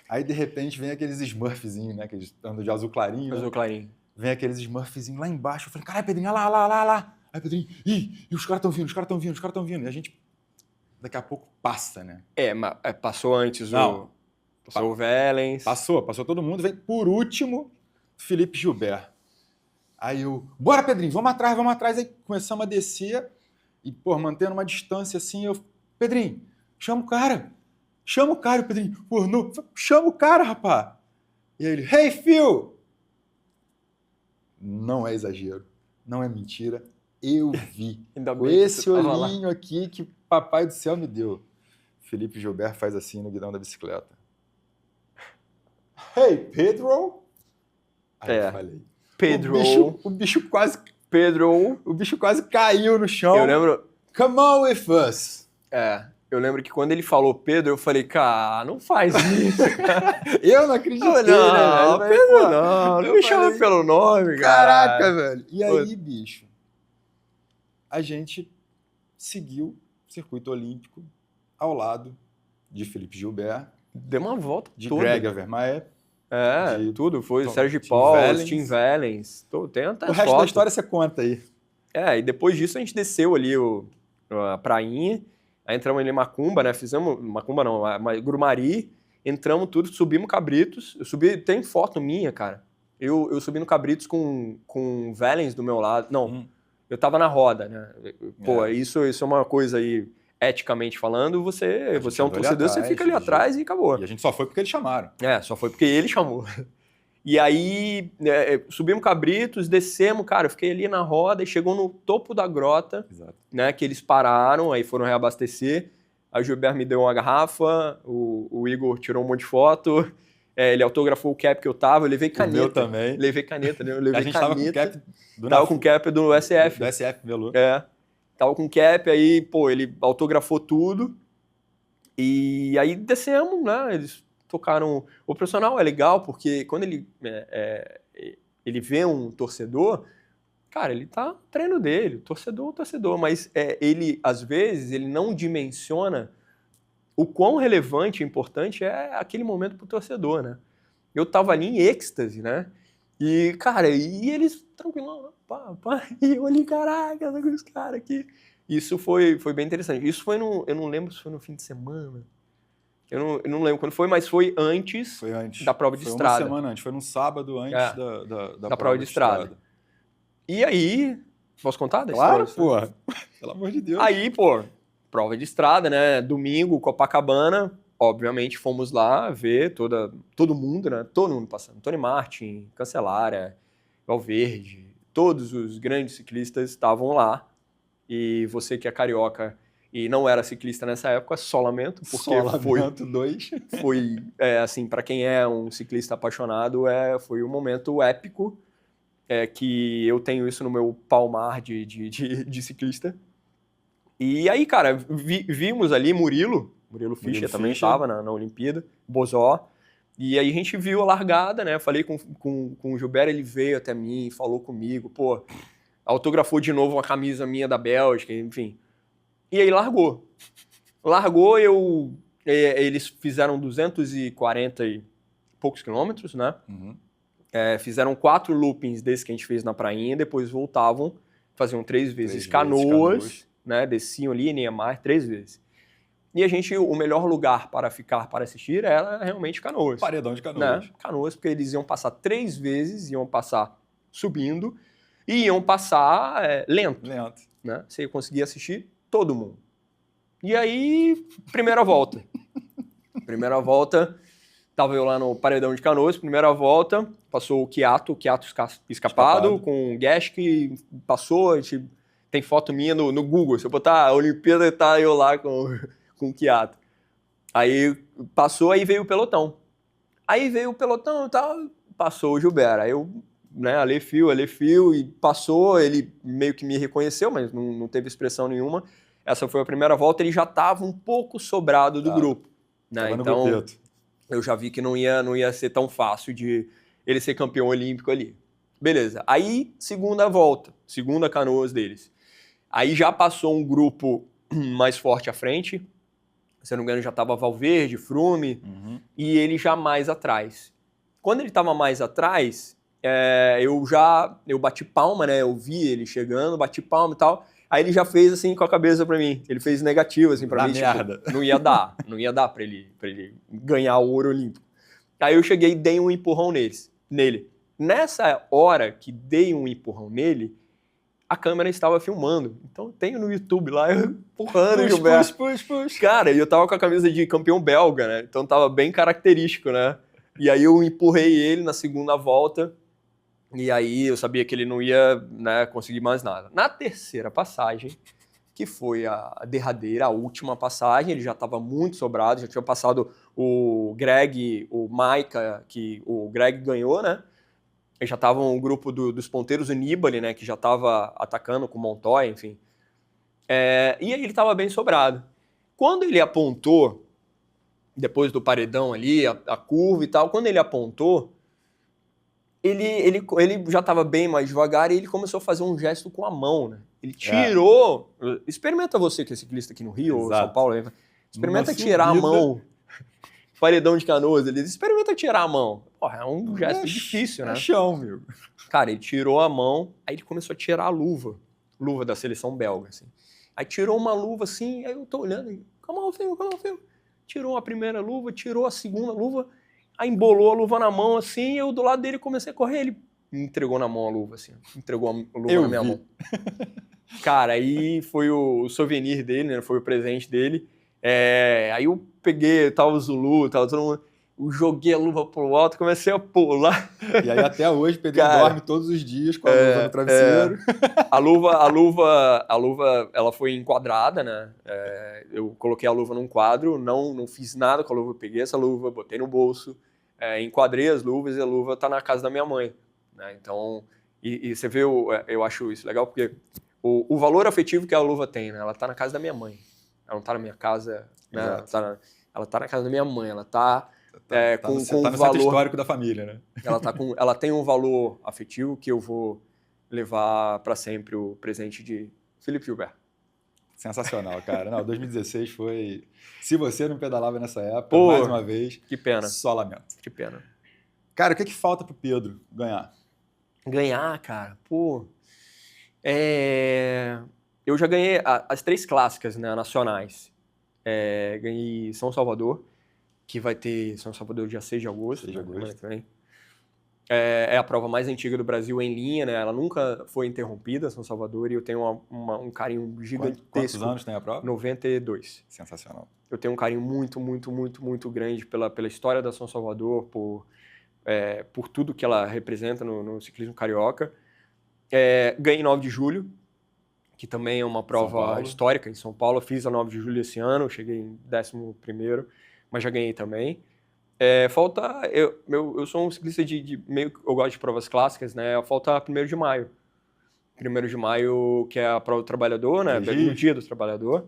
Speaker 1: Aí, de repente, vem aqueles Smurfzinhos, né? Aqueles andam de azul clarinho.
Speaker 2: Azul clarinho.
Speaker 1: Vem aqueles Smurfzinhos lá embaixo. Eu falei, caralho, Pedrinho, olha lá. Aí, Pedrinho, e os caras estão vindo. E a gente, daqui a pouco, passa, né?
Speaker 2: Mas passou antes Passou o Vélens.
Speaker 1: Passou todo mundo. Vem, por último, Felipe Gilbert. Aí eu, bora, Pedrinho, vamos atrás. Aí começamos a descer e, pô, mantendo uma distância assim, eu, Pedrinho, chama o cara, Pedrinho. Pô, não, chama o cara, rapaz. E aí ele, hey, Phil! Não é exagero, não é mentira. Eu vi. Com esse olhinho aqui que papai do céu me deu. Felipe Gilbert faz assim no guidão da bicicleta. Hey, Pedro! Aí eu falei.
Speaker 2: Pedro.
Speaker 1: O bicho quase caiu no chão.
Speaker 2: Eu lembro.
Speaker 1: Come on with us.
Speaker 2: Eu lembro que quando ele falou Pedro, eu falei, cara, não faz isso.
Speaker 1: Eu não acreditei,
Speaker 2: não,
Speaker 1: né?
Speaker 2: Pedro, não me chama pelo nome, cara.
Speaker 1: Caraca, velho. E aí, bicho, a gente seguiu o circuito olímpico ao lado de Felipe Gilbert.
Speaker 2: Deu uma volta
Speaker 1: de
Speaker 2: toda.
Speaker 1: Greg Avermaet.
Speaker 2: Tudo. Foi Sérgio Paulo, Tim Vellens. Tem até
Speaker 1: o resto da história você conta aí.
Speaker 2: E depois disso a gente desceu ali a prainha. Aí entramos ali em Macumba, né? Fizemos... Macumba não, Grumari. Entramos tudo, subimos Cabritos. Eu subi... Tem foto minha, cara. Eu subi no Cabritos com o Vellens do meu lado. Não, eu tava na roda, né? Pô, isso é uma coisa aí... Eticamente falando, você é um torcedor, você fica ali atrás e acabou.
Speaker 1: E a gente só foi porque eles chamaram.
Speaker 2: Só foi porque ele chamou. E aí, subimos Cabritos, descemos, cara, eu fiquei ali na roda e chegou no topo da grota, né, que eles pararam, aí foram reabastecer. Aí o Gilberto me deu uma garrafa, o Igor tirou um monte de foto, ele autografou o cap que eu tava, eu levei caneta.
Speaker 1: O meu também.
Speaker 2: Levei caneta, né? Eu levei
Speaker 1: a gente
Speaker 2: caneta.
Speaker 1: Tava com
Speaker 2: o cap do SF.
Speaker 1: Do SF, Velu.
Speaker 2: Tava com cap, aí, pô, ele autografou tudo. E aí descemos, né? Eles tocaram. O profissional é legal, porque quando ele vê um torcedor, cara, ele tá no treino dele, torcedor, mas ele, às vezes, ele não dimensiona o quão relevante e importante é aquele momento pro torcedor, né? Eu tava ali em êxtase, né? E, cara, e eles tranquilão, e eu ali, caraca, os caras aqui. Isso foi bem interessante. Isso foi eu não lembro se foi no fim de semana. Eu não lembro quando foi, mas foi antes da prova de estrada.
Speaker 1: Foi uma semana antes, foi num sábado antes da
Speaker 2: prova de estrada. E aí, posso contar da
Speaker 1: história?
Speaker 2: Claro,
Speaker 1: pô. Pelo amor de Deus.
Speaker 2: Aí, pô, prova de estrada, né? Domingo, Copacabana. Obviamente, fomos lá ver todo mundo, né? Todo mundo passando. Tony Martin, Cancellara, Valverde, todos os grandes ciclistas estavam lá. E você que é carioca e não era ciclista nessa época, só lamento, porque foi assim, para quem é um ciclista apaixonado, foi um momento épico, que eu tenho isso no meu palmar de ciclista. E aí, cara, vimos ali Murilo Fischer também estava na Olimpíada, Bozó, e aí a gente viu a largada, né? Falei com o Gilberto, ele veio até mim, falou comigo, pô, autografou de novo uma camisa minha da Bélgica, enfim. E aí largou. Eles fizeram 240 e poucos quilômetros, né? Fizeram 4 loopings desses que a gente fez na prainha, depois voltavam, faziam 3 vezes Canoas, né? Desciam ali em Niemeyer 3 vezes. E o melhor lugar para ficar para assistir era realmente Canoas.
Speaker 1: Paredão de Canoas.
Speaker 2: Né? Canoas, porque eles iam passar 3 vezes, iam passar subindo e iam passar lento. Né? Você conseguia assistir todo mundo. E aí, primeira volta. Tava eu lá no Paredão de Canoas, primeira volta, passou o Chiato Escapado, com o Guesch que passou, a gente Tem foto minha no Google. Se eu botar a Olimpíada, tá eu lá com o Kiato. Aí passou, aí veio o pelotão. Aí veio o pelotão e tal, passou o Gilberto. Aí eu, né, Alefio, e passou, ele meio que me reconheceu, mas não teve expressão nenhuma. Essa foi a primeira volta, ele já estava um pouco sobrado do grupo. Né?
Speaker 1: Tava no
Speaker 2: Então,
Speaker 1: grupeto.
Speaker 2: eu já vi que não ia ser tão fácil de ele ser campeão olímpico ali. Beleza. Aí, segunda volta, segunda Canoas deles. Aí já passou um grupo mais forte à frente. Se eu não me engano, já estava Valverde, Frume, e ele já mais atrás. Quando ele estava mais atrás, eu bati palma, né? Eu vi ele chegando, bati palma e tal. Aí ele já fez assim com a cabeça pra mim. Ele fez negativo assim pra mim.
Speaker 1: Merda.
Speaker 2: Tipo, não ia dar pra ele ganhar o ouro olímpico. Aí eu cheguei e dei um empurrão nele. Nessa hora que dei um empurrão nele, a câmera estava filmando. Então eu tenho no YouTube lá, eu empurrando o Gilberto.
Speaker 1: Push.
Speaker 2: Cara, e eu tava com a camisa de campeão belga, né? Então tava bem característico, né? E aí eu empurrei ele na segunda volta. E aí eu sabia que ele não ia, né, conseguir mais nada. Na terceira passagem, que foi a derradeira, a última passagem, ele já estava muito sobrado, já tinha passado o Greg, o Maika, que o Greg ganhou, né? E já tava um grupo dos ponteiros, o Nibali, né, que já estava atacando com o Montoya, enfim. E aí ele estava bem sobrado. Quando ele apontou, depois do paredão ali, a curva e tal, quando ele apontou, ele já estava bem mais devagar e ele começou a fazer um gesto com a mão, né? Ele tirou... Experimenta você, que é ciclista aqui no Rio, ou São Paulo, experimenta tirar a mão. Paredão de Canoas, ele experimenta tirar a mão. Porra, é um gesto difícil, né?
Speaker 1: É chão, meu.
Speaker 2: Cara, ele tirou a mão, aí ele começou a tirar a luva da seleção belga, assim. Aí tirou uma luva assim, aí eu tô olhando, e, calma, filho. Tirou a primeira luva, tirou a segunda luva, aí embolou a luva na mão, assim, eu do lado dele comecei a correr, ele me entregou na mão a luva, assim, entregou a luva na minha mão. Cara, aí foi o souvenir dele, né, foi o presente dele. Aí eu peguei, tava o Zulu, tava todo mundo, eu joguei a luva pro alto, comecei a pular.
Speaker 1: E aí até hoje o Pedrinho dorme todos os dias com a luva no travesseiro.
Speaker 2: A luva, ela foi enquadrada, né? Eu coloquei a luva num quadro, não fiz nada com a luva, eu peguei essa luva, botei no bolso, enquadrei as luvas e a luva tá na casa da minha mãe, né? Então, e você vê, eu acho isso legal porque o valor afetivo que a luva tem, né? Ela tá na casa da minha mãe, ela não tá na minha casa, né? Ela tá na casa da minha mãe, ela tá com
Speaker 1: no centro histórico da família, né?
Speaker 2: Ela tem um valor afetivo que eu vou levar para sempre o presente de Felipe Gilberto.
Speaker 1: Sensacional, cara. Não, 2016 foi... Se você não pedalava nessa época, mais uma vez...
Speaker 2: Que pena.
Speaker 1: Só lamento.
Speaker 2: Que pena.
Speaker 1: Cara, o que falta pro Pedro ganhar?
Speaker 2: Ganhar, cara? Pô... Eu já ganhei as 3 clássicas, né, nacionais. Ganhei São Salvador, que vai ter São Salvador dia 6 de agosto.
Speaker 1: 6 de agosto.
Speaker 2: Né? É a prova mais antiga do Brasil em linha, né? Ela nunca foi interrompida, São Salvador, e eu tenho um carinho gigantesco.
Speaker 1: Quantos anos tem a prova?
Speaker 2: 92.
Speaker 1: Sensacional.
Speaker 2: Eu tenho um carinho muito, muito, muito, muito grande pela história da São Salvador, por tudo que ela representa no ciclismo carioca. Ganhei 9 de julho, que também é uma prova histórica em São Paulo. Eu fiz a 9 de julho esse ano, cheguei em 11º, mas já ganhei também. Falta... Eu sou um ciclista meio que eu gosto de provas clássicas, né? Falta 1º de maio. 1º de maio, que é a prova do trabalhador, né? No dia do trabalhador.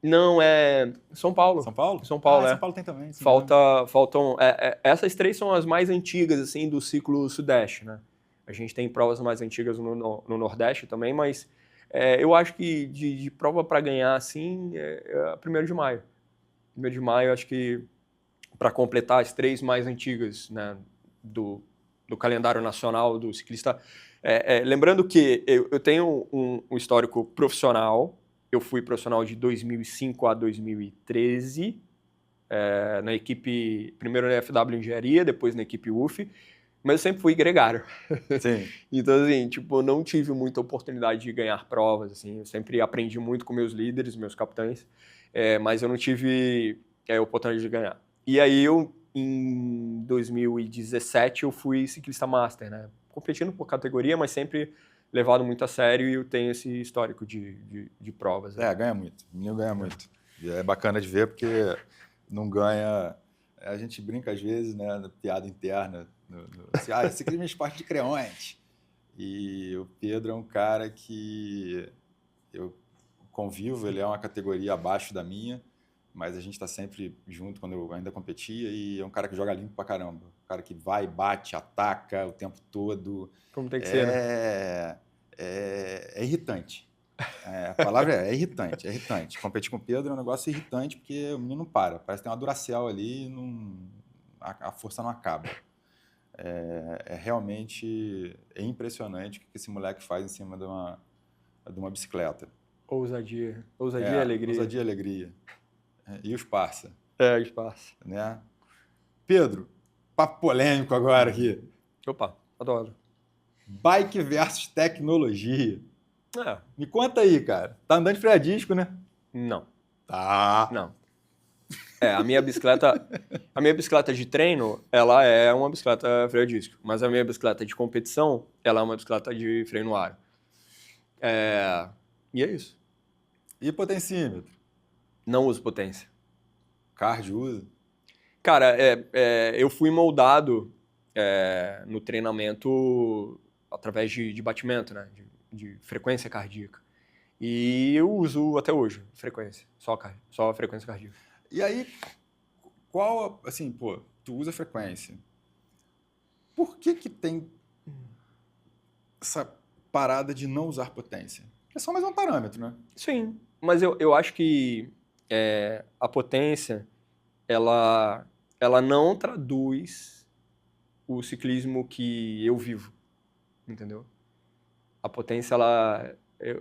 Speaker 2: Não, é São Paulo.
Speaker 1: São Paulo?
Speaker 2: São Paulo,
Speaker 1: São Paulo tem também.
Speaker 2: Faltam... essas 3 são as mais antigas, assim, do ciclo sudeste, né? A gente tem provas mais antigas no Nordeste também, mas eu acho que de prova para ganhar, assim, é 1º de maio. 1º de maio, acho que para completar as 3 mais antigas, né, do calendário nacional do ciclista. Lembrando que eu tenho um histórico profissional. Eu fui profissional de 2005 a 2013, na equipe, primeiro na FW Engenharia, depois na equipe UF, mas eu sempre fui gregário.
Speaker 1: Sim.
Speaker 2: Então, assim, tipo, não tive muita oportunidade de ganhar provas, assim, eu sempre aprendi muito com meus líderes, meus capitães, mas eu não tive oportunidade de ganhar. E aí em 2017 eu fui ciclista master, né? Competindo por categoria, mas sempre levado muito a sério e eu tenho esse histórico de provas. Né?
Speaker 1: Ganha muito. O menino ganha muito. E é bacana de ver porque não ganha... A gente brinca às vezes, né, na piada interna, assim, esse aqui é esporte de creões. E o Pedro é um cara que eu convivo, ele é uma categoria abaixo da minha, mas a gente está sempre junto quando eu ainda competia e é um cara que joga limpo pra caramba. Um cara que vai, bate, ataca o tempo todo.
Speaker 2: Como tem que ser, né?
Speaker 1: É irritante. A palavra é irritante, é irritante. Competir com o Pedro é um negócio irritante porque o menino não para. Parece que tem uma Duracell ali e a força não acaba. Realmente impressionante o que esse moleque faz em cima de uma bicicleta.
Speaker 2: Ousadia e alegria.
Speaker 1: Ousadia e alegria. E os parça.
Speaker 2: Espaço.
Speaker 1: Né? Pedro, papo polêmico agora aqui.
Speaker 2: Opa, adoro.
Speaker 1: Bike versus tecnologia.
Speaker 2: É.
Speaker 1: Me conta aí, cara. Tá andando de freio a disco, né?
Speaker 2: Não.
Speaker 1: Tá.
Speaker 2: Não. A minha bicicleta de treino, ela é uma bicicleta freio a disco. Mas a minha bicicleta de competição, ela é uma bicicleta de freio no ar. E é isso.
Speaker 1: E potencímetro?
Speaker 2: Não uso potência.
Speaker 1: Cardio usa?
Speaker 2: Cara, eu fui moldado no treinamento através de batimento, né? De frequência cardíaca. E eu uso até hoje frequência, só frequência cardíaca.
Speaker 1: E aí, qual, assim, pô, tu usa frequência. Por que tem essa parada de não usar potência? É só mais um parâmetro, né?
Speaker 2: Sim, mas eu acho que a potência, ela não traduz o ciclismo que eu vivo, entendeu? A potência,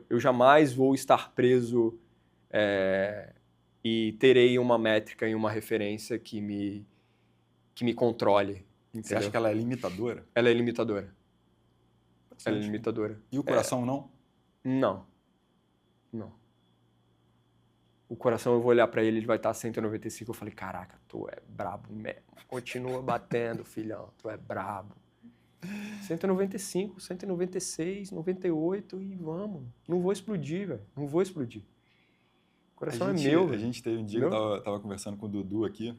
Speaker 2: eu jamais vou estar preso e terei uma métrica e uma referência que me controle, entendeu?
Speaker 1: Você acha que ela é limitadora?
Speaker 2: Ela é limitadora.
Speaker 1: Sim.
Speaker 2: Ela é limitadora.
Speaker 1: E o coração não?
Speaker 2: Não. O coração, eu vou olhar pra ele vai estar 195. Eu falei, caraca, tu é brabo mesmo. Continua batendo, filhão. Tu é brabo. 195, 196, 98 e vamos. Não vou explodir, velho. Não vou explodir. O coração é meu.
Speaker 1: A gente teve um dia que eu tava conversando com o Dudu aqui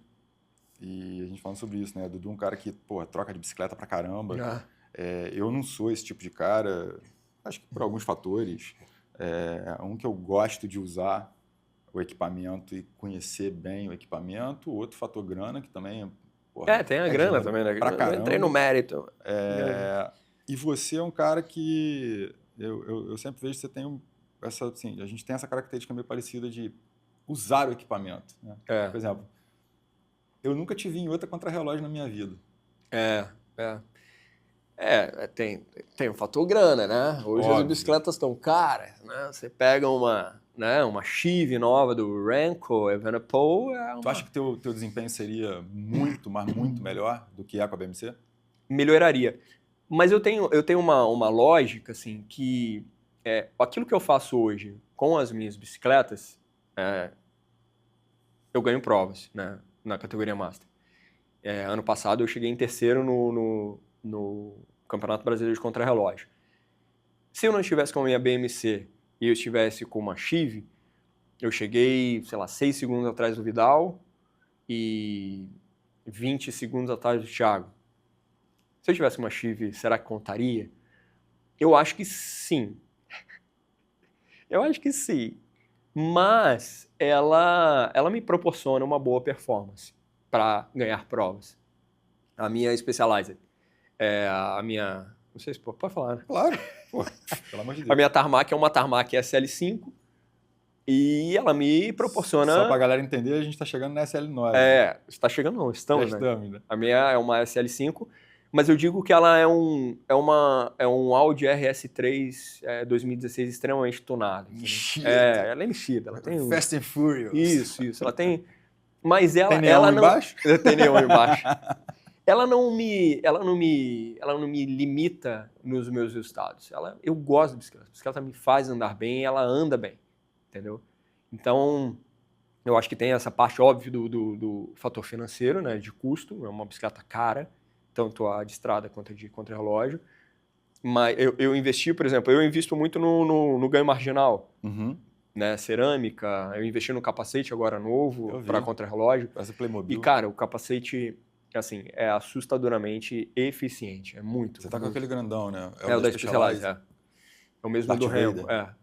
Speaker 1: e a gente falando sobre isso, né? O Dudu é um cara que, pô, troca de bicicleta pra caramba. Eu não sou esse tipo de cara, acho que por alguns fatores. Um que eu gosto de usar o equipamento e conhecer bem o equipamento. Outro fator grana, que também... Porra,
Speaker 2: tem a grana também, né?
Speaker 1: Pra caramba.
Speaker 2: Eu entrei no mérito.
Speaker 1: E você é um cara que... Eu sempre vejo que você tem assim, a gente tem essa característica meio parecida de usar o equipamento. Né? Por exemplo, eu nunca te vi em outra contrarrelógio na minha vida. Tem o fator grana, né? Hoje as bicicletas estão caras, né? Você pega uma Chive nova do Renko, Evenepoel, Tu acha que teu desempenho seria muito, mas muito melhor do que é com a BMC?
Speaker 2: Melhoraria. Mas eu tenho uma lógica, assim, que aquilo que eu faço hoje com as minhas bicicletas, eu ganho provas, né? Na categoria Master. Ano passado eu cheguei em terceiro no Campeonato Brasileiro de Contrarrelógio. Se eu não estivesse com a minha BMC e eu estivesse com uma Chive, eu cheguei, 6 segundos atrás do Vidal e 20 segundos atrás do Thiago. Se eu tivesse uma Chive, será que contaria? Eu acho que sim. Eu acho que sim. Mas ela me proporciona uma boa performance para ganhar provas. A minha Specialized, a minha... Não sei se pode falar, né?
Speaker 1: Claro. Pô, pelo amor de Deus.
Speaker 2: A minha Tarmac é uma Tarmac SL5 e ela me proporciona...
Speaker 1: Só pra galera entender, a gente tá chegando na SL9.
Speaker 2: Está chegando não, estamos,
Speaker 1: né?
Speaker 2: né? A minha é uma SL5, mas eu digo que ela é um Audi RS3 2016 extremamente tunado. Ela é mexida. Ela tem
Speaker 1: Fast and Furious.
Speaker 2: Isso. Ela tem... Mas ela...
Speaker 1: Tem neon embaixo?
Speaker 2: Tem neon embaixo. Ela não me limita nos meus resultados. Eu gosto de bicicleta. A bicicleta me faz andar bem, ela anda bem. Entendeu? Então, eu acho que tem essa parte óbvia do fator financeiro, né? De custo. É uma bicicleta cara, tanto a de estrada quanto a de contrarrelógio. Mas eu investi, por exemplo, eu invisto muito no ganho marginal,
Speaker 1: Uhum.
Speaker 2: né? Cerâmica, eu investi no capacete agora novo
Speaker 1: Eu vi.
Speaker 2: para contra-relógio.
Speaker 1: Parece
Speaker 2: E,
Speaker 1: Playmobil.
Speaker 2: cara, o capacete, assim, é assustadoramente eficiente. É muito.
Speaker 1: Você tá com
Speaker 2: muito.
Speaker 1: aquele grandão, né?
Speaker 2: É o da
Speaker 1: Specialized.
Speaker 2: Specialized, é o mesmo
Speaker 1: Darth
Speaker 2: do Renko,
Speaker 1: Vader.
Speaker 2: é.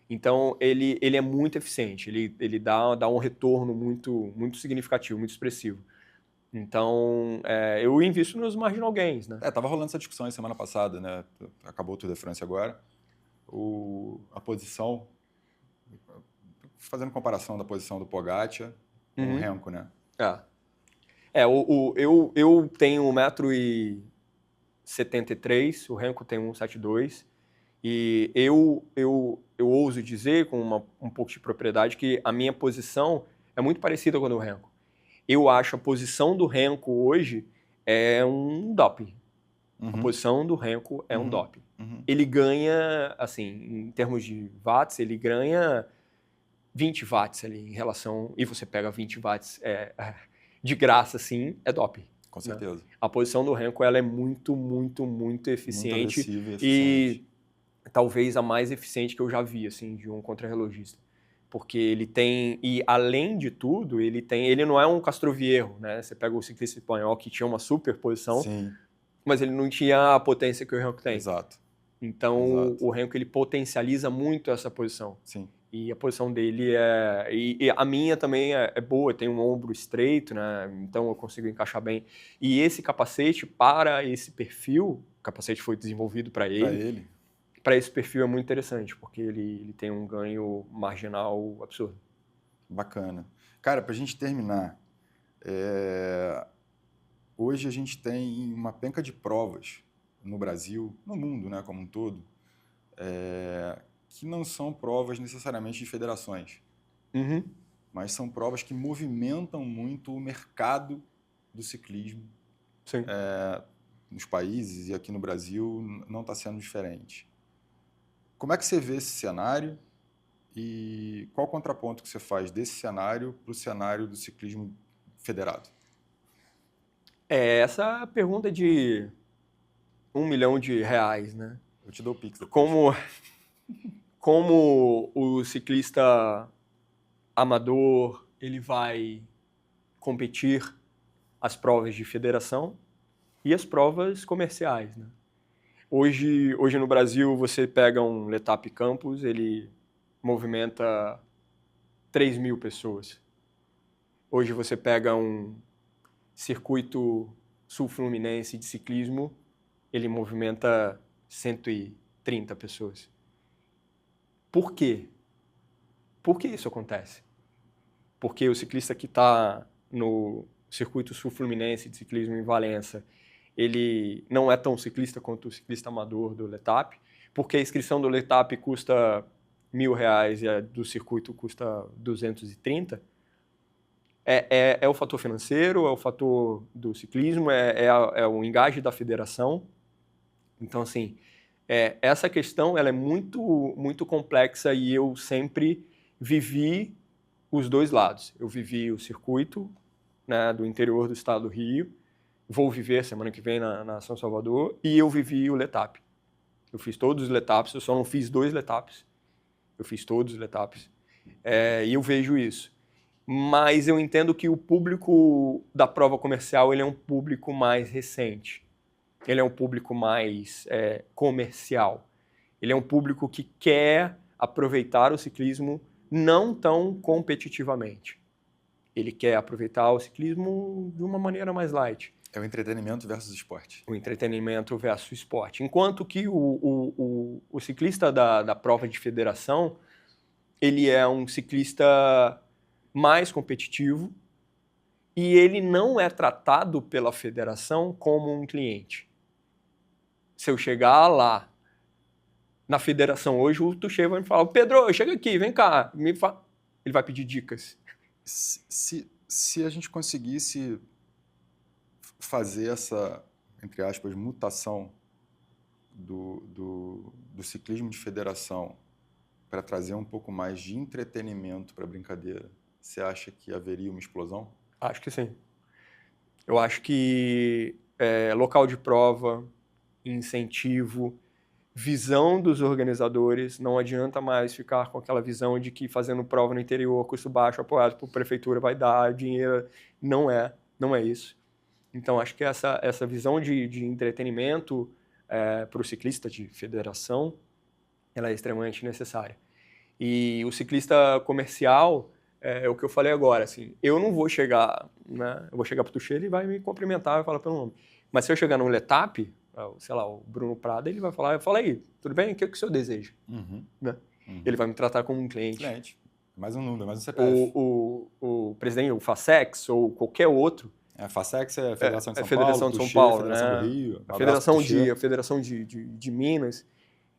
Speaker 2: Então, ele é muito eficiente, ele dá um retorno muito, muito significativo, muito expressivo. Então, eu invisto nos marginal gains, né?
Speaker 1: Tava rolando essa discussão aí semana passada, né? Acabou o Tour de France agora. A posição, fazendo comparação da posição do Pogacar com o
Speaker 2: Uhum.
Speaker 1: Renko, né?
Speaker 2: Eu tenho 1,73 m, o Renko tem 1,72 m, e eu ouso dizer, com um pouco de propriedade, que a minha posição é muito parecida com a do Renko. Eu acho a posição do Renko hoje é um doping. A posição do Renko é um doping. Ele ganha, assim, em termos de watts, ele ganha 20 watts ali em relação... E você pega 20 watts de graça, assim, é doping.
Speaker 1: Com certeza.
Speaker 2: Né? A posição do Renko ela é muito, muito, muito eficiente.
Speaker 1: Muito agressiva e eficiente.
Speaker 2: E talvez a mais eficiente que eu já vi, assim, de um contrarrelogista. Porque ele tem... E, além de tudo, ele não é um Castroviejo, né? Você pega o ciclista espanhol que tinha uma super posição,
Speaker 1: Sim.
Speaker 2: mas ele não tinha a potência que o Renko tem.
Speaker 1: Exato.
Speaker 2: Então,
Speaker 1: Exato.
Speaker 2: o Renko ele potencializa muito essa posição.
Speaker 1: Sim.
Speaker 2: E a posição dele é... E a minha também é boa, tem um ombro estreito, né? Então eu consigo encaixar bem. E esse capacete, para esse perfil, o capacete foi desenvolvido para ele. Para esse perfil é muito interessante, porque ele tem um ganho marginal absurdo.
Speaker 1: Bacana. Cara, para a gente terminar, hoje a gente tem uma penca de provas no Brasil, no mundo, né, como um todo, que não são provas necessariamente de federações, mas são provas que movimentam muito o mercado do ciclismo.
Speaker 2: Sim.
Speaker 1: Nos países e aqui no Brasil não está sendo diferente. Como é que você vê esse cenário e qual o contraponto que você faz desse cenário para o cenário do ciclismo federado?
Speaker 2: Essa pergunta de R$1 milhão, né?
Speaker 1: Eu te dou o Pix depois.
Speaker 2: Como o ciclista amador ele vai competir as provas de federação e as provas comerciais, né? Hoje no Brasil você pega um Letap Campus, ele movimenta 3.000 pessoas. Hoje você pega um circuito sul-fluminense de ciclismo, ele movimenta 130 pessoas. Por quê? Por que isso acontece? Porque o ciclista que está no circuito sul-fluminense de ciclismo em Valença, ele não é tão ciclista quanto o ciclista amador do Letap, porque a inscrição do Letap custa R$1.000 e a do circuito custa 230. É o fator financeiro, é o fator do ciclismo, é o engaje da federação. Então, assim, essa questão ela é muito, muito complexa e eu sempre vivi os dois lados. Eu vivi o circuito, né, do interior do estado do Rio, vou viver semana que vem na São Salvador, e eu vivi o Letap. Eu fiz todos os Letaps, eu só não fiz 2 Letaps. Eu fiz todos os Letaps. E eu vejo isso. Mas eu entendo que o público da prova comercial ele é um público mais recente. Ele é um público mais comercial. Ele é um público que quer aproveitar o ciclismo não tão competitivamente. Ele quer aproveitar o ciclismo de uma maneira mais light.
Speaker 1: É o entretenimento versus esporte.
Speaker 2: O entretenimento versus esporte. Enquanto que o ciclista da prova de federação, ele é um ciclista mais competitivo e ele não é tratado pela federação como um cliente. Se eu chegar lá na federação hoje, o Tuchê vai me falar: Pedro, chega aqui, vem cá. Ele vai pedir dicas.
Speaker 1: Se a gente conseguisse fazer essa, entre aspas, mutação do ciclismo de federação para trazer um pouco mais de entretenimento para a brincadeira, você acha que haveria uma explosão?
Speaker 2: Acho que sim. Eu acho que local de prova, incentivo, visão dos organizadores, não adianta mais ficar com aquela visão de que fazendo prova no interior, custo baixo, apoiado por prefeitura, vai dar dinheiro. Não é isso. Então, acho que essa visão de entretenimento para o ciclista de federação, ela é extremamente necessária. E o ciclista comercial, é o que eu falei agora, assim, eu não vou chegar, né, eu vou chegar para o Tuchel, ele vai me cumprimentar, vai falar pelo nome. Mas se eu chegar num Letap, sei lá, o Bruno Prada, ele vai falar, fala aí, tudo bem? O que o senhor deseja? Né? Ele vai me tratar como um cliente.
Speaker 1: Mais um número, mais um CPF.
Speaker 2: O presidente, o Facex ou qualquer outro.
Speaker 1: A Facex é a Federação de São
Speaker 2: Federação
Speaker 1: Paulo,
Speaker 2: de São Paulo,
Speaker 1: Federação
Speaker 2: né?
Speaker 1: do Rio,
Speaker 2: A Federação de Minas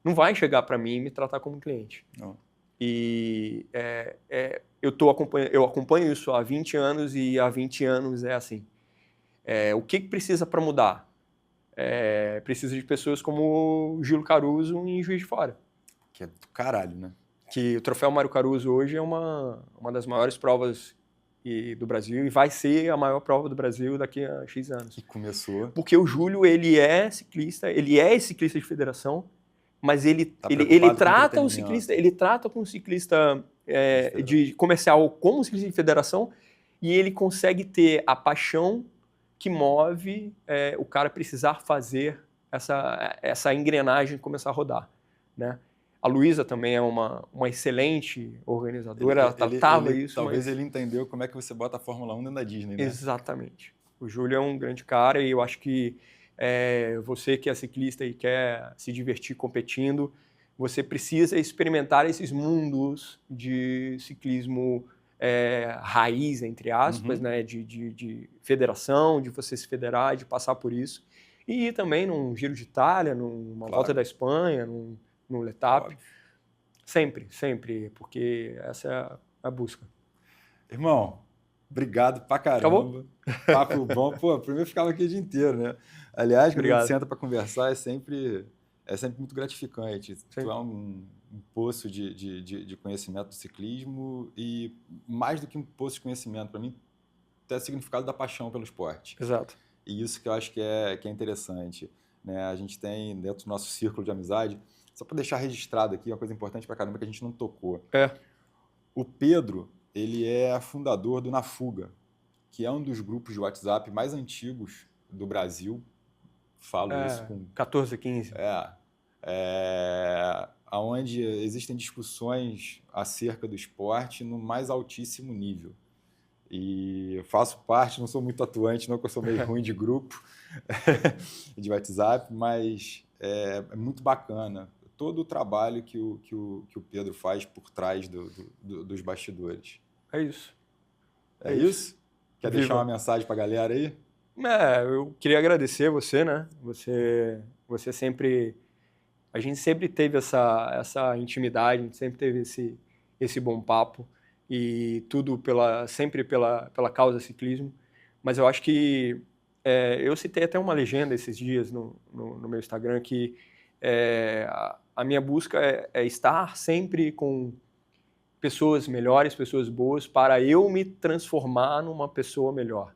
Speaker 2: não vai chegar para mim e me tratar como cliente.
Speaker 1: Não.
Speaker 2: E eu acompanho isso há 20 anos e há 20 anos é assim. O que precisa para mudar? Precisa de pessoas como o Gilo Caruso em Juiz de Fora.
Speaker 1: Que é do caralho, né?
Speaker 2: Que o Troféu Mário Caruso hoje é uma das maiores provas do Brasil e vai ser a maior prova do Brasil daqui a X anos.
Speaker 1: Que começou.
Speaker 2: Porque o Júlio, ele é ciclista de federação, mas ele trata o ciclista, com o ciclista de comercial como um ciclista de federação e ele consegue ter a paixão que move o cara precisar fazer essa engrenagem começar a rodar, né? A Luísa também é uma excelente organizadora, ela tratava isso.
Speaker 1: Talvez ele entendeu como é que você bota a Fórmula 1 dentro da Disney, né?
Speaker 2: Exatamente. O Júlio é um grande cara e eu acho que você que é ciclista e quer se divertir competindo, você precisa experimentar esses mundos de ciclismo raiz, entre aspas, né? De federação, de você se federar, de passar por isso. E também num Giro de Itália, numa Volta da Espanha, no Letap. Óbvio. Sempre, porque essa é a busca.
Speaker 1: Irmão, obrigado pra caramba.
Speaker 2: Acabou?
Speaker 1: Papo bom. Pô, primeiro ficava aqui o dia inteiro, né? Aliás, quando a gente senta pra conversar, é sempre muito gratificante. Sim. Tu é um poço de conhecimento do ciclismo e mais do que um poço de conhecimento, para mim, é o significado da paixão pelo esporte.
Speaker 2: Exato.
Speaker 1: E isso que eu acho que é interessante, né? A gente tem dentro do nosso círculo de amizade, só para deixar registrado aqui, uma coisa importante pra caramba que a gente não tocou. O Pedro, ele é fundador do Na Fuga, que é um dos grupos de WhatsApp mais antigos do Brasil. Falo isso com...
Speaker 2: 14, 15.
Speaker 1: Onde existem discussões acerca do esporte no mais altíssimo nível. E eu faço parte, não sou muito atuante, não, porque eu sou meio ruim de grupo de WhatsApp, mas é muito bacana todo o trabalho que o Pedro faz por trás dos bastidores.
Speaker 2: É isso.
Speaker 1: É isso? Quer deixar uma mensagem para a galera aí?
Speaker 2: Eu queria agradecer você, né? Você sempre... A gente sempre teve essa intimidade, a gente sempre teve esse bom papo e tudo sempre pela causa ciclismo. Mas eu acho que... eu citei até uma legenda esses dias no meu Instagram que a minha busca é estar sempre com pessoas melhores, pessoas boas, para eu me transformar numa pessoa melhor.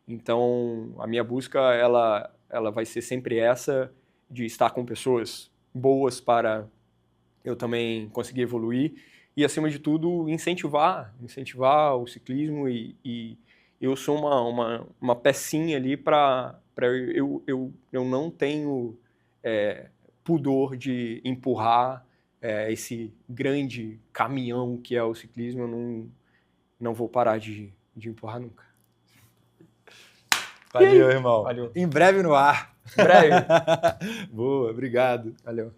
Speaker 2: Então, a minha busca, ela vai ser sempre essa, de estar com pessoas boas para eu também conseguir evoluir e, acima de tudo, incentivar o ciclismo e eu sou uma pecinha ali para eu não tenho pudor de empurrar esse grande caminhão que é o ciclismo, eu não vou parar de empurrar nunca.
Speaker 1: Valeu, irmão.
Speaker 2: Valeu.
Speaker 1: Em breve no ar.
Speaker 2: Em breve.
Speaker 1: Boa, obrigado.
Speaker 2: Valeu.